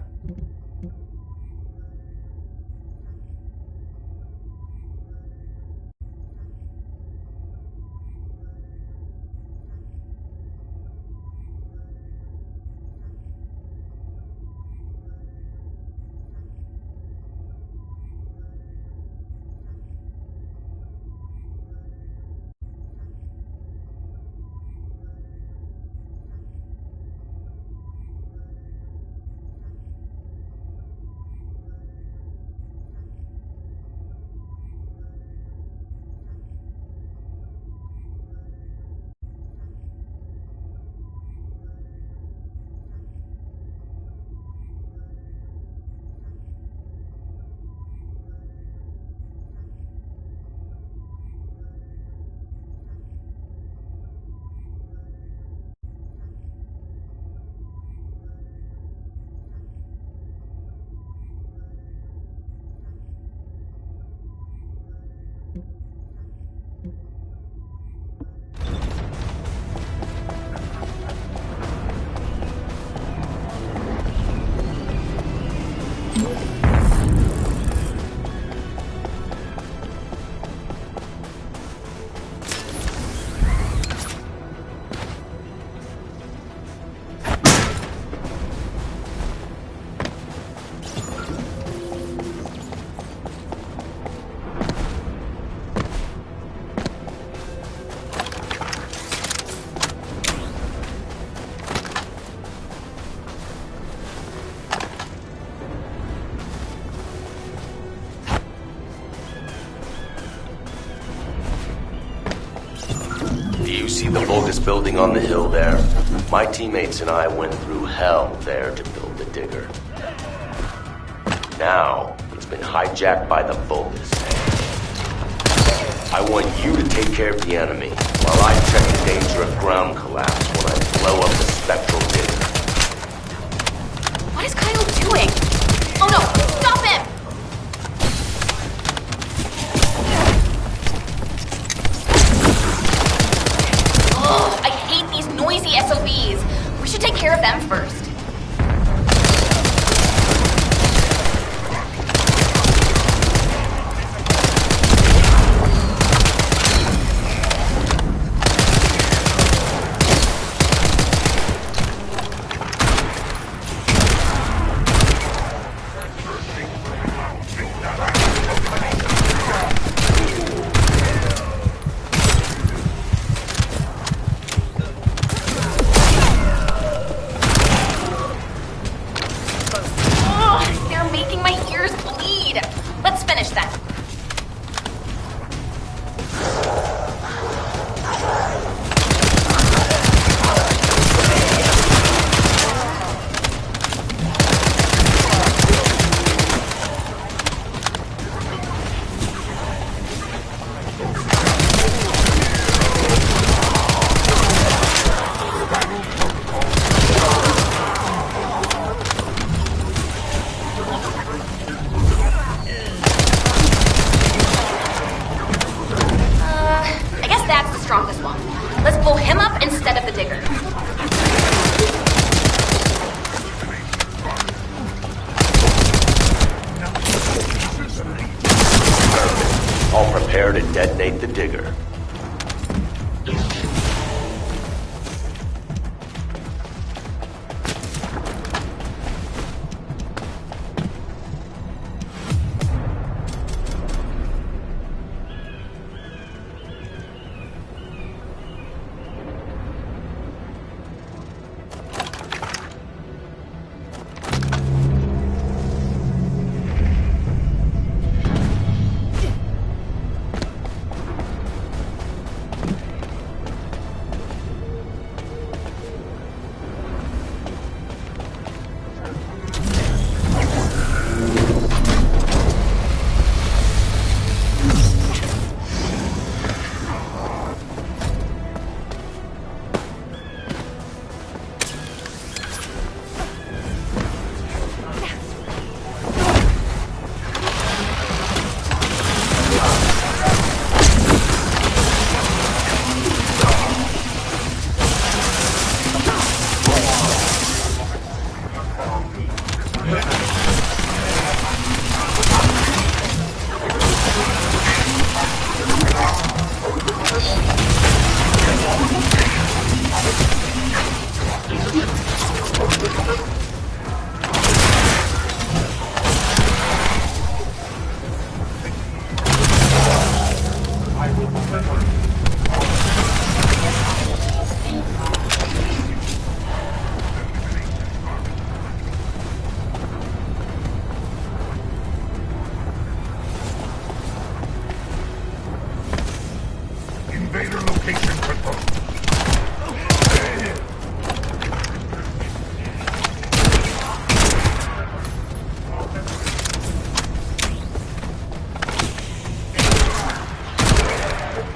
You see the bogus building on the hill there? My teammates and I went through hell there to build the digger. Now, it's been hijacked by the bogus. I want you to take care of the enemy, while I check the danger of ground collapse when I blow up the spectral digger. What is Kyle doing? Oh no! Stop him! Ugh, I hate these noisy SOBs. We should take care of them first. Prepare to detonate the digger. Invader location confirmed.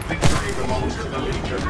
Victory belongs to the Legion.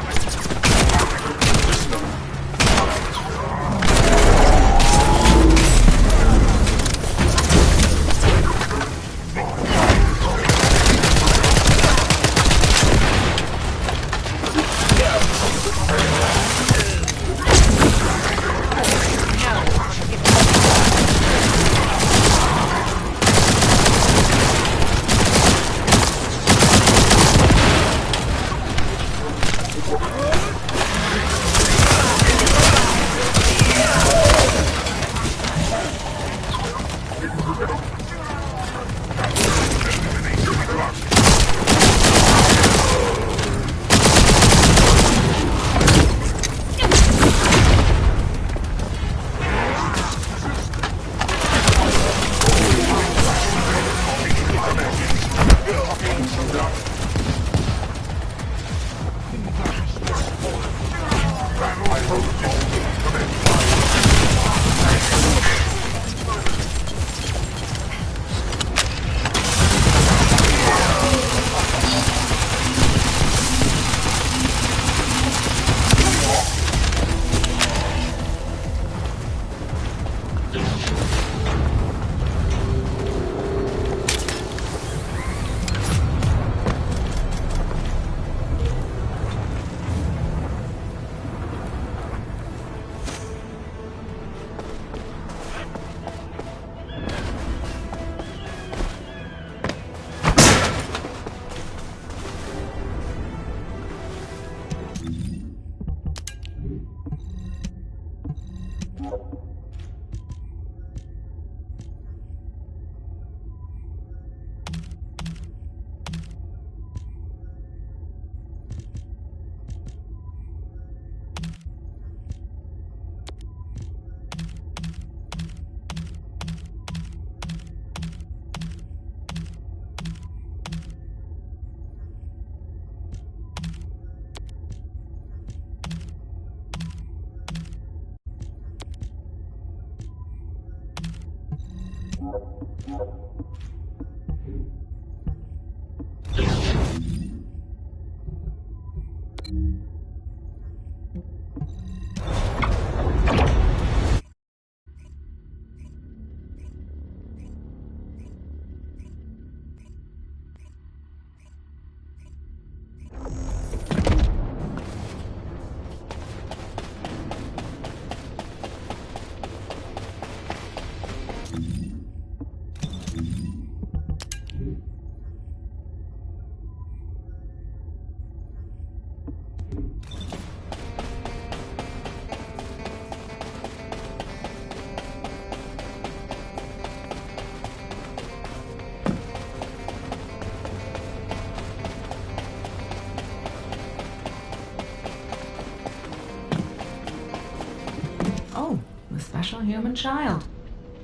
special human child.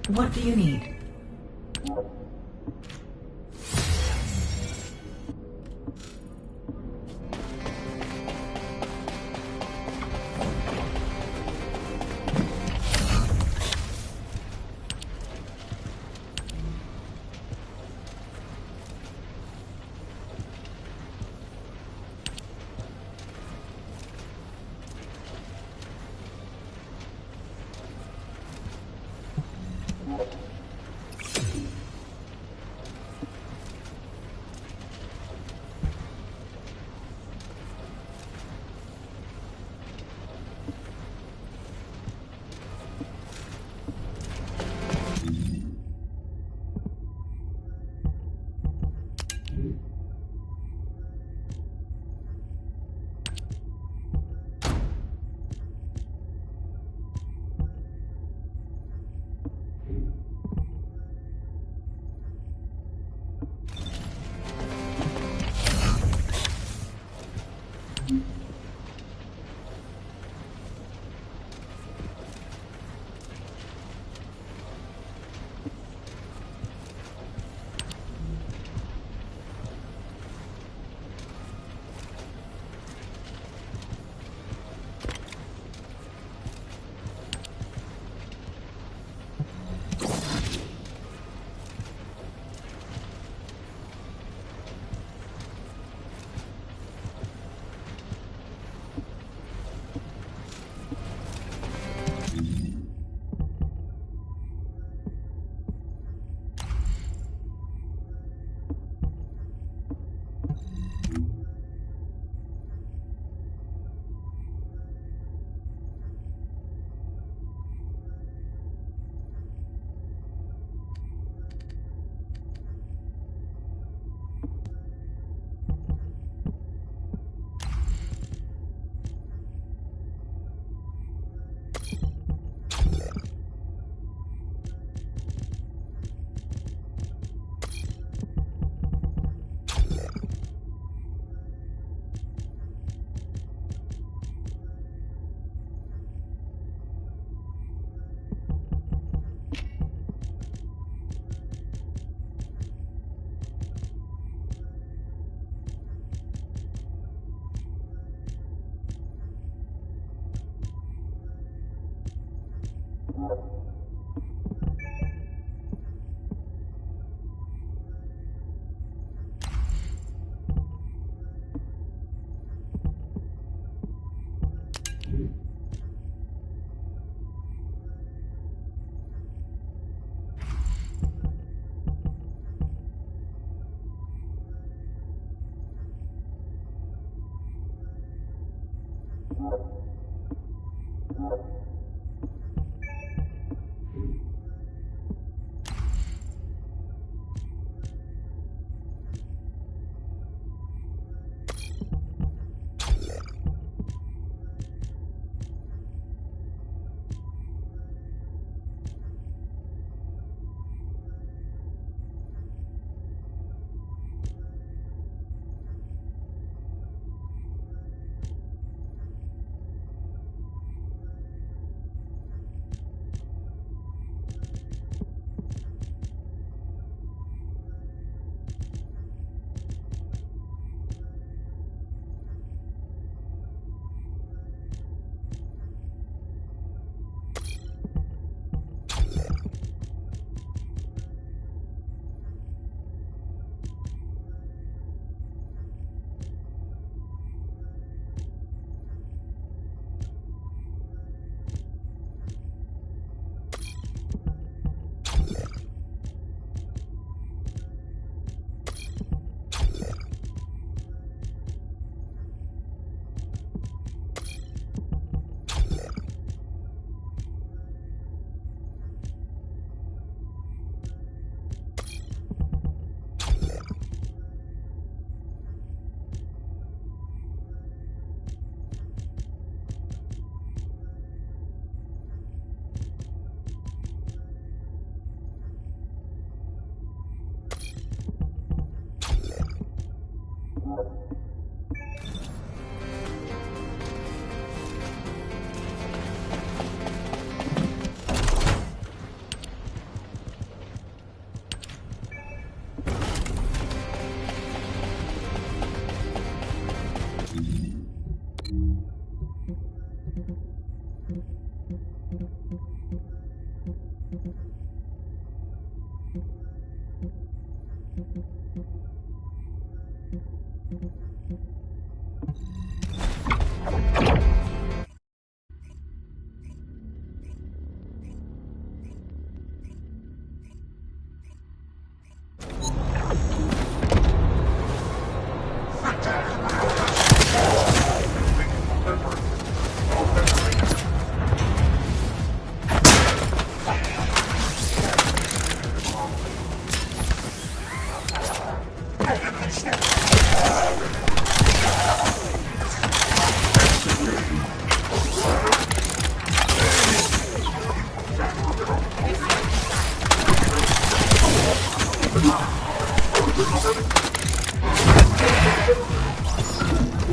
What do you need?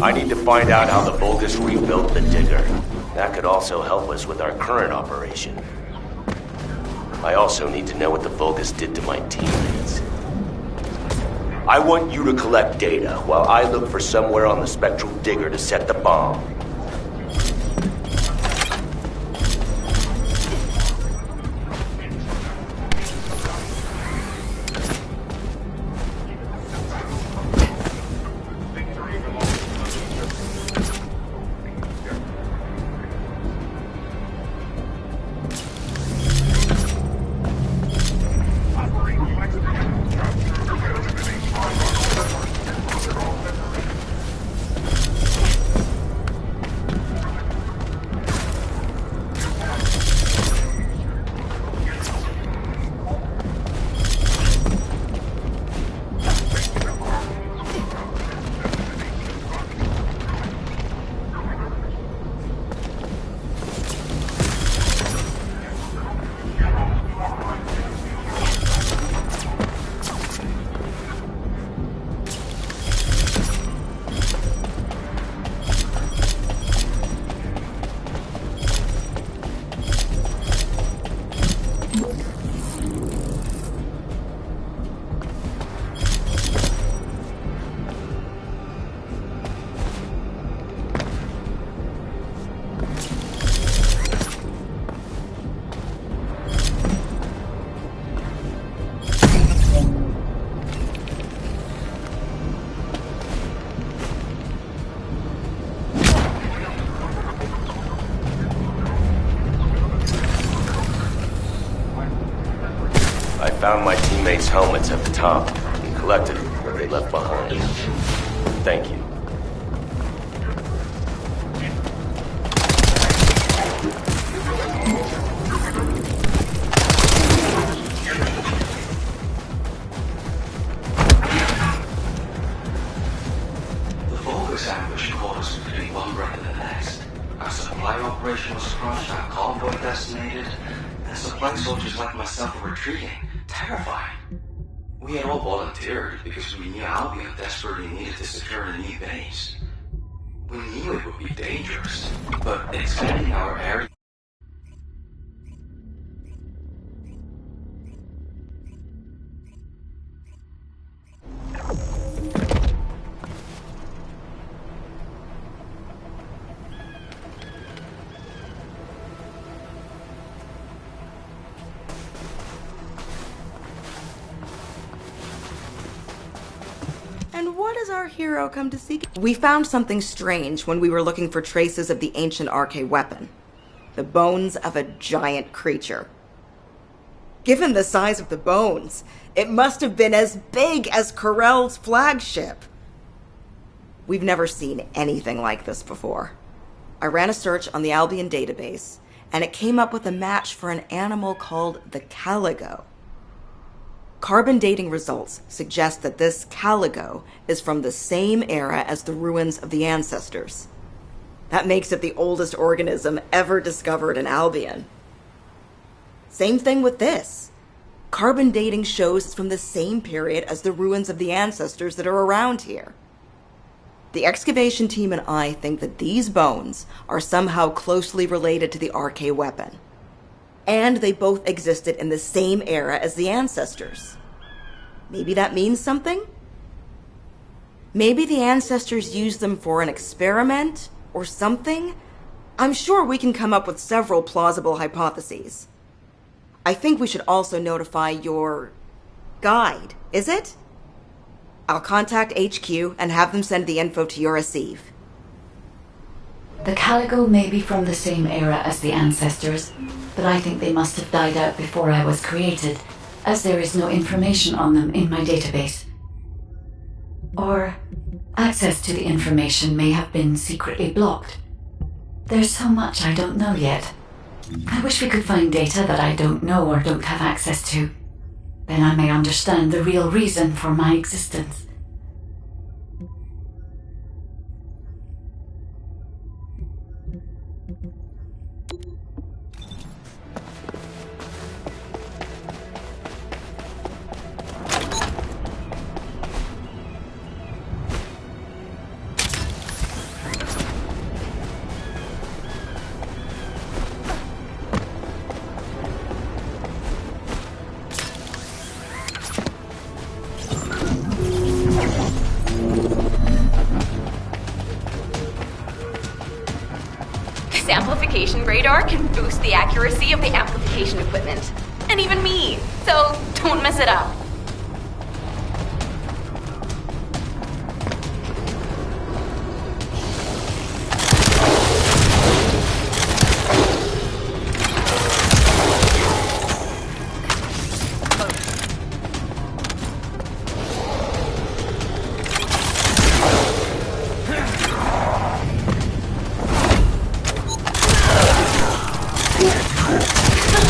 I need to find out how the Vulgus rebuilt the digger. That could also help us with our current operation. I also need to know what the Vulgus did to my teammates. I want you to collect data while I look for somewhere on the spectral digger to set the bomb. Found my teammates' helmets at the top and collected what they left behind. Thank you. The Vulgus ambush caught us between one breath and the next. Our supply operation was crushed, our convoy decimated, and supply soldiers like myself were retreating. Terrifying. We had all volunteered because we knew Albion desperately needed to secure a new base. We knew it would be dangerous, but expanding our area... And what does our hero come to seek? We found something strange when we were looking for traces of the ancient RK weapon. The bones of a giant creature. Given the size of the bones, it must have been as big as Corell's flagship. We've never seen anything like this before. I ran a search on the Albion database, and it came up with a match for an animal called the caligo. Carbon dating results suggest that this caligo is from the same era as the ruins of the ancestors. That makes it the oldest organism ever discovered in Albion. Same thing with this. Carbon dating shows it's from the same period as the ruins of the ancestors that are around here. The excavation team and I think that these bones are somehow closely related to the RK weapon. And they both existed in the same era as the ancestors. Maybe that means something? Maybe the ancestors used them for an experiment or something? I'm sure we can come up with several plausible hypotheses. I think we should also notify your guide, is it? I'll contact HQ and have them send the info to your receive. The Calico may be from the same era as the ancestors, but I think they must have died out before I was created, as there is no information on them in my database. Or access to the information may have been secretly blocked. There's so much I don't know yet. I wish we could find data that I don't know or don't have access to. Then I may understand the real reason for my existence. This amplification radar can boost the accuracy of the amplification equipment. And even me, so don't mess it up.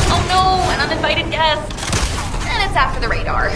Oh no, an uninvited guest. And it's after the radar.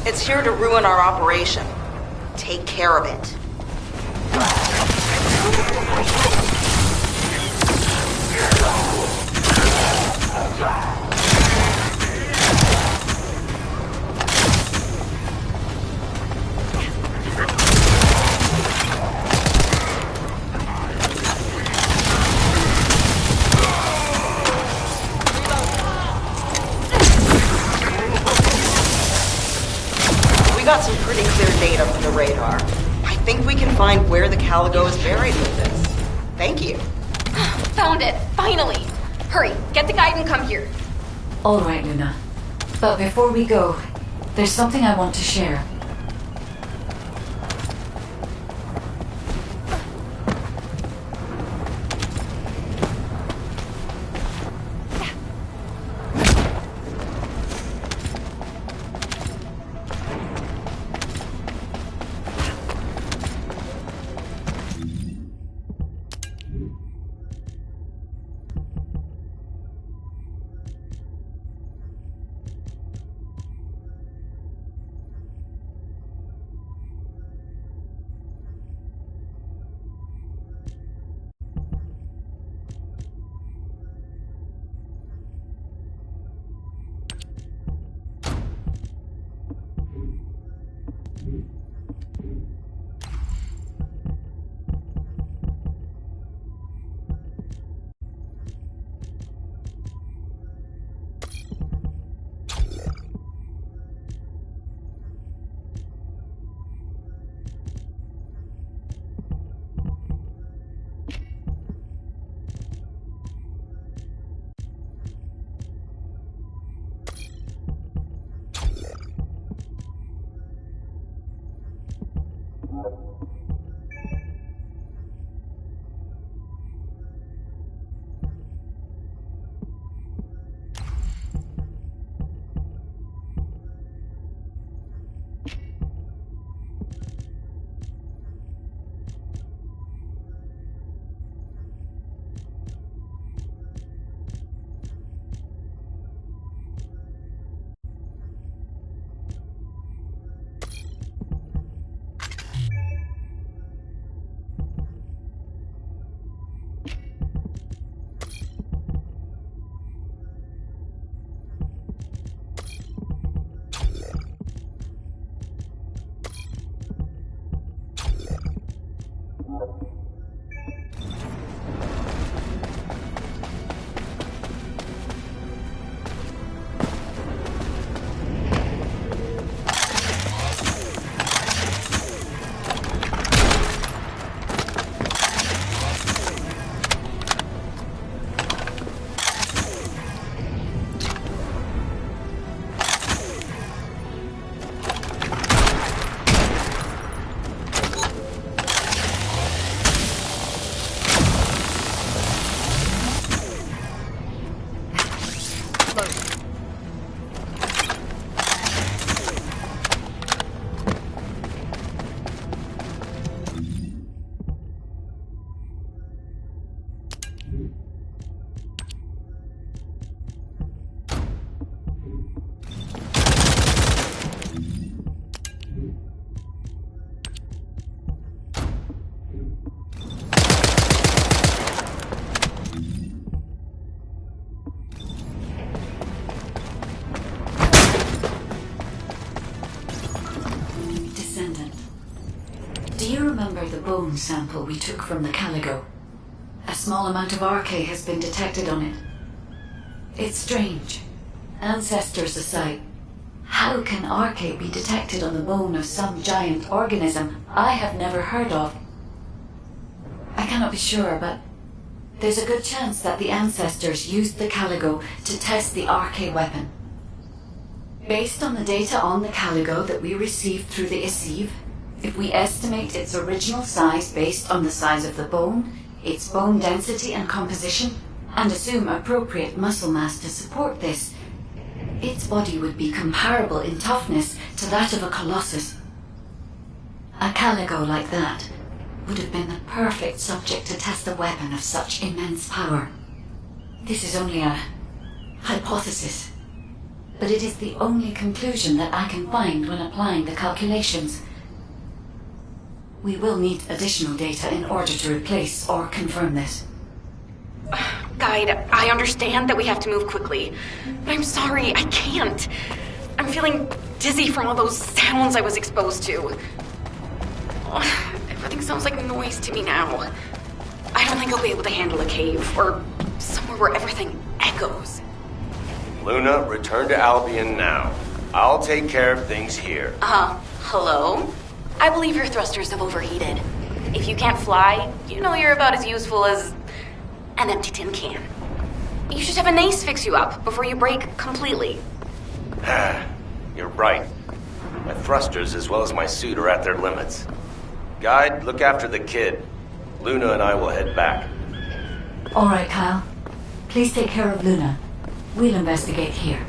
It's here to ruin our operation. Take care of it. We got some pretty clear data from the radar. I think we can find where the Calico is buried with this. Thank you. Found it, finally. Hurry, get the guide and come here. All right, Luna. But before we go, there's something I want to share. bone sample we took from the Caligo. A small amount of RK has been detected on it. It's strange. Ancestors aside, how can RK be detected on the bone of some giant organism I have never heard of? I cannot be sure, but there's a good chance that the ancestors used the Caligo to test the RK weapon. Based on the data on the Caligo that we received through the Isiv, if we estimate its original size based on the size of the bone, its bone density and composition, and assume appropriate muscle mass to support this, its body would be comparable in toughness to that of a colossus. A Caligo like that would have been the perfect subject to test a weapon of such immense power. This is only a hypothesis, but it is the only conclusion that I can find when applying the calculations. We will need additional data in order to replace or confirm this. Guide, I understand that we have to move quickly, but I'm sorry, I can't. I'm feeling dizzy from all those sounds I was exposed to. Everything sounds like noise to me now. I don't think I'll be able to handle a cave, or somewhere where everything echoes. Luna, return to Albion now. I'll take care of things here. Hello? I believe your thrusters have overheated. If you can't fly, you know you're about as useful as an empty tin can. You should have an ace fix you up before you break completely. You're right. My thrusters as well as my suit are at their limits. Guide, look after the kid. Luna and I will head back. All right, Kyle. Please take care of Luna. We'll investigate here.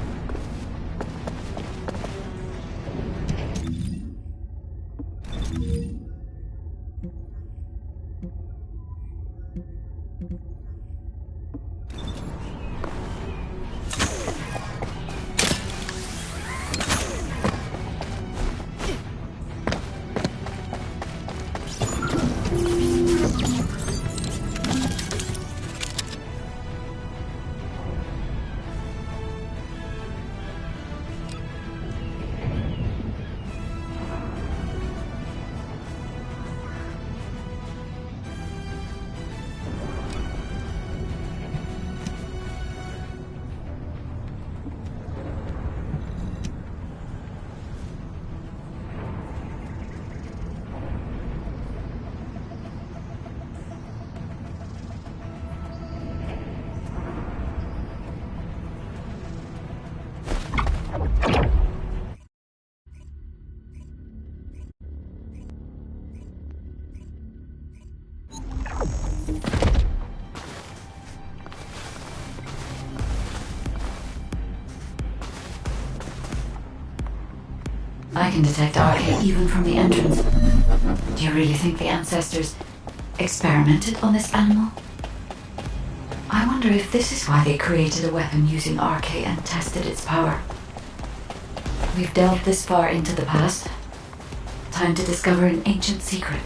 I can detect RK even from the entrance. Do you really think the ancestors experimented on this animal? I wonder if this is why they created a weapon using RK and tested its power. We've delved this far into the past. Time to discover an ancient secret.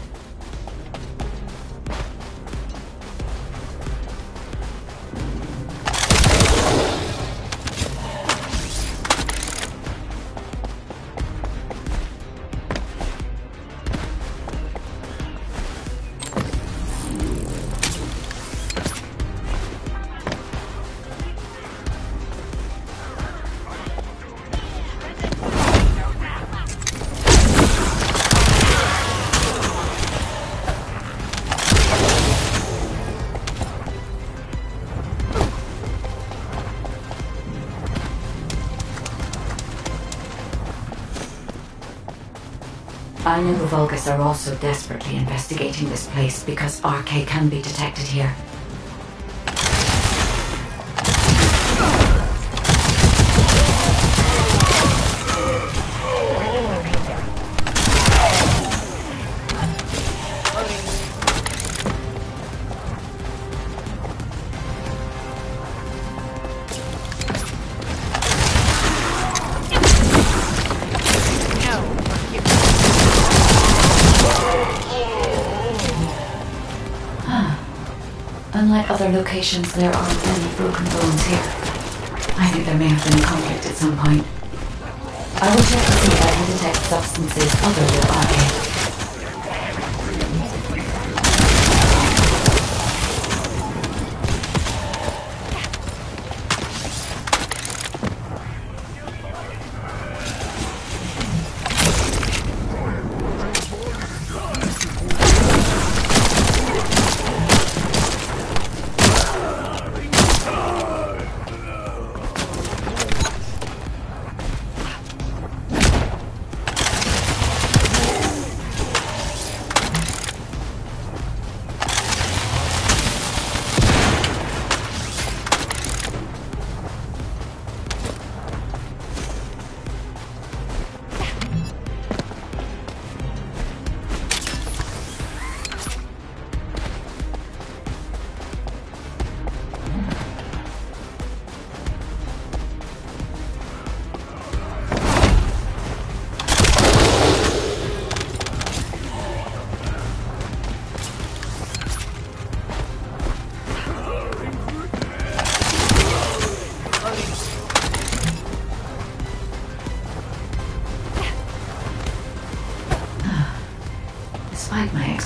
I know the Vulgus are also desperately investigating this place because RK can be detected here. Unlike other locations, there are many broken bones here. I think there may have been a conflict at some point. I will check to see if I can detect substances other than RK.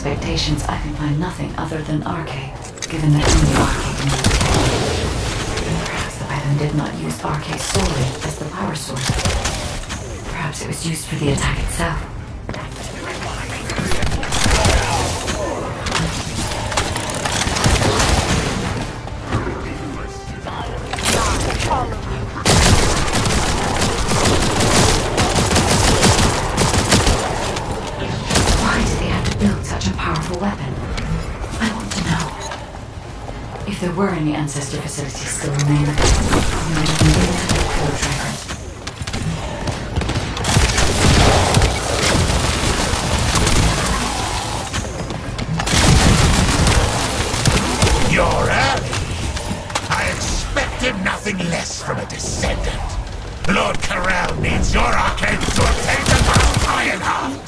expectations, I can find nothing other than RK, given that only RK can be detected. Perhaps the weapon did not use RK solely as the power source. Perhaps it was used for the attack itself. Why did they have to build such a powerful weapon? I want to know. If there were any ancestor facilities still remaining, we would have been able to look for those records. You're early. I expected nothing less from a Descendant. Lord Corral needs your arcade to obtain the last Ironheart.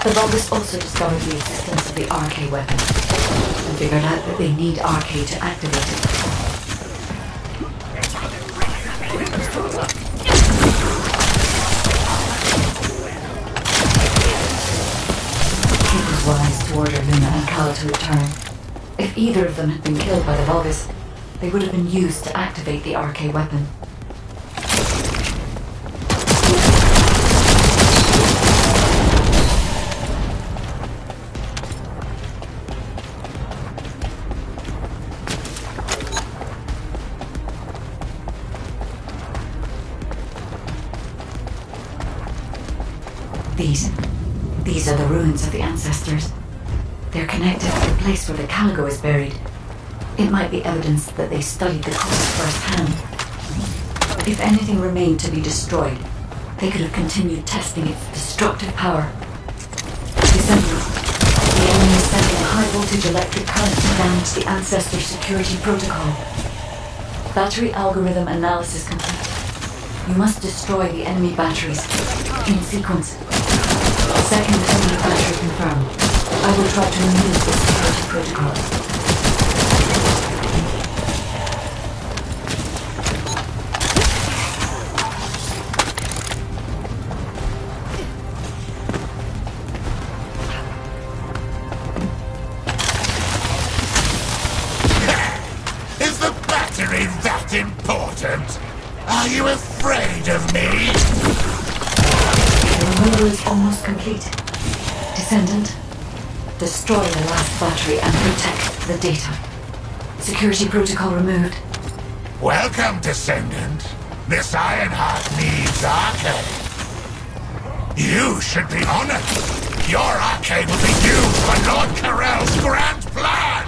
The Vulgus also discovered the existence of the RK weapon and figured out that they need RK to activate it. It was wise to order Luna and Cal to return. If either of them had been killed by the Vulgus, they would have been used to activate the RK weapon. These are the ruins of the ancestors. They're connected to the place where the Caligo is buried. It might be evidence that they studied the coast firsthand. If anything remained to be destroyed, they could have continued testing its destructive power. Descendant, the enemy is sending a high-voltage electric current to damage the ancestor security protocol. Battery algorithm analysis complete. You must destroy the enemy batteries in sequence. Second enemy battery confirmed. I will try to remove the security protocol. Is the battery that important? Are you afraid of me? The removal is almost complete. Descendant, destroy the last battery and protect the data. Security protocol removed. Welcome, Descendant. This Ironheart needs arcade. You should be honored. Your arcade will be used for Lord Corell's grand plan.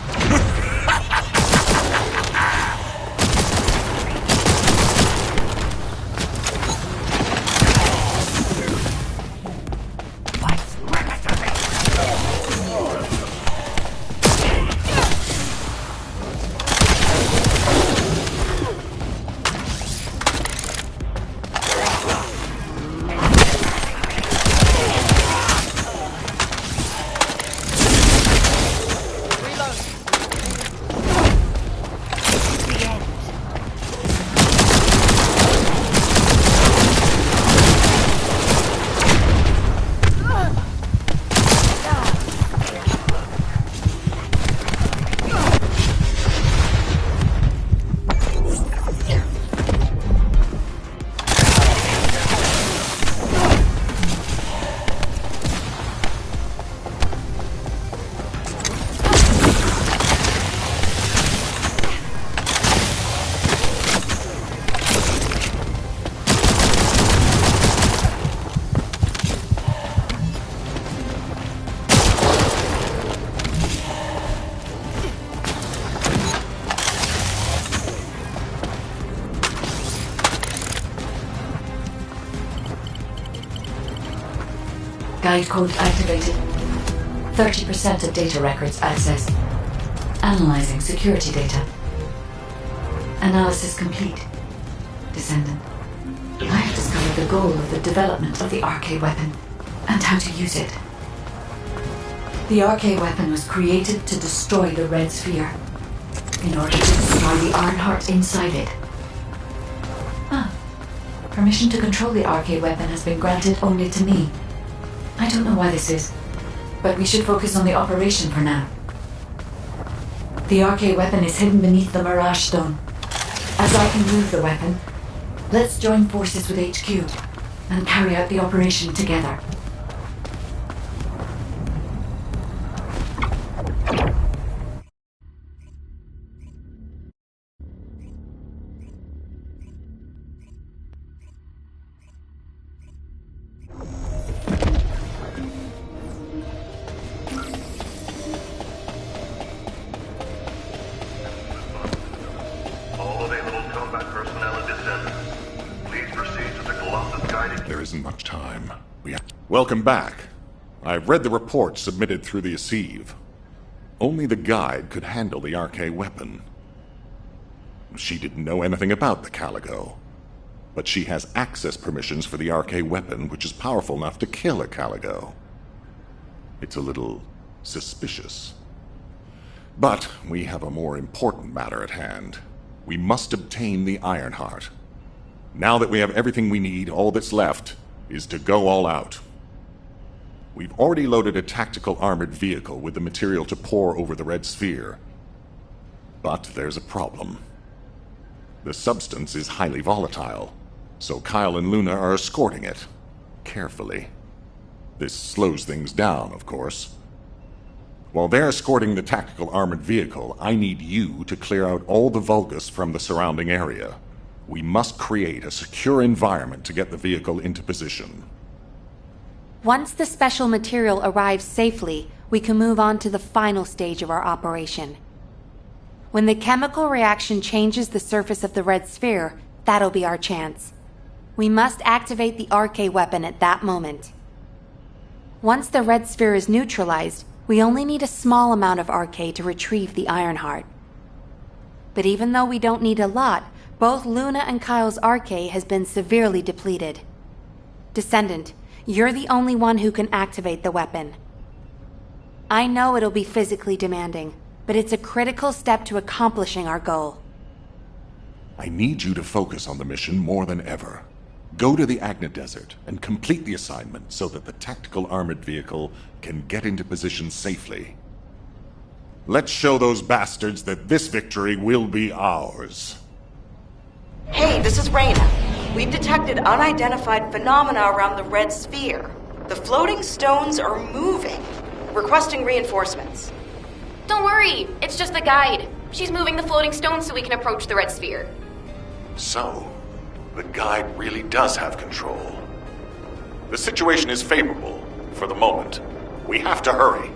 Guide code activated. 30% of data records accessed. Analyzing security data. Analysis complete. Descendant, I have discovered the goal of the development of the RK weapon and how to use it. The RK weapon was created to destroy the Red Sphere in order to destroy the Ironheart inside it. Permission to control the RK weapon has been granted only to me. I don't know why this is. but we should focus on the operation for now. The RK weapon is hidden beneath the Mirage Stone. As I can move the weapon, let's join forces with HQ and carry out the operation together. All available combat personnel and Descendant. Please proceed to the Colossus guiding. There isn't much time. Welcome back. I've read the report submitted through the Assieve. Only the guide could handle the RK weapon. She didn't know anything about the Caligo, but she has access permissions for the RK weapon, which is powerful enough to kill a Caligo. It's a little suspicious. But we have a more important matter at hand. We must obtain the Ironheart. Now that we have everything we need, all that's left is to go all out. We've already loaded a tactical armored vehicle with the material to pour over the Red Sphere. But there's a problem. The substance is highly volatile, so Kyle and Luna are escorting it, carefully. This slows things down, of course. While they're escorting the tactical armored vehicle, I need you to clear out all the Vulgus from the surrounding area. We must create a secure environment to get the vehicle into position. Once the special material arrives safely, we can move on to the final stage of our operation. When the chemical reaction changes the surface of the Red Sphere, that'll be our chance. We must activate the RK weapon at that moment. Once the Red Sphere is neutralized, we only need a small amount of RK to retrieve the Ironheart. But even though we don't need a lot, both Luna and Kyle's RK has been severely depleted. Descendant, you're the only one who can activate the weapon. I know it'll be physically demanding, but it's a critical step to accomplishing our goal. I need you to focus on the mission more than ever. Go to the Agna Desert and complete the assignment so that the tactical armored vehicle can get into position safely. Let's show those bastards that this victory will be ours. Hey, this is Reyna. We've detected unidentified phenomena around the Red Sphere. The floating stones are moving. Requesting reinforcements. Don't worry, it's just the guide. She's moving the floating stones so we can approach the Red Sphere. So, the guide really does have control. The situation is favorable, for the moment. We have to hurry.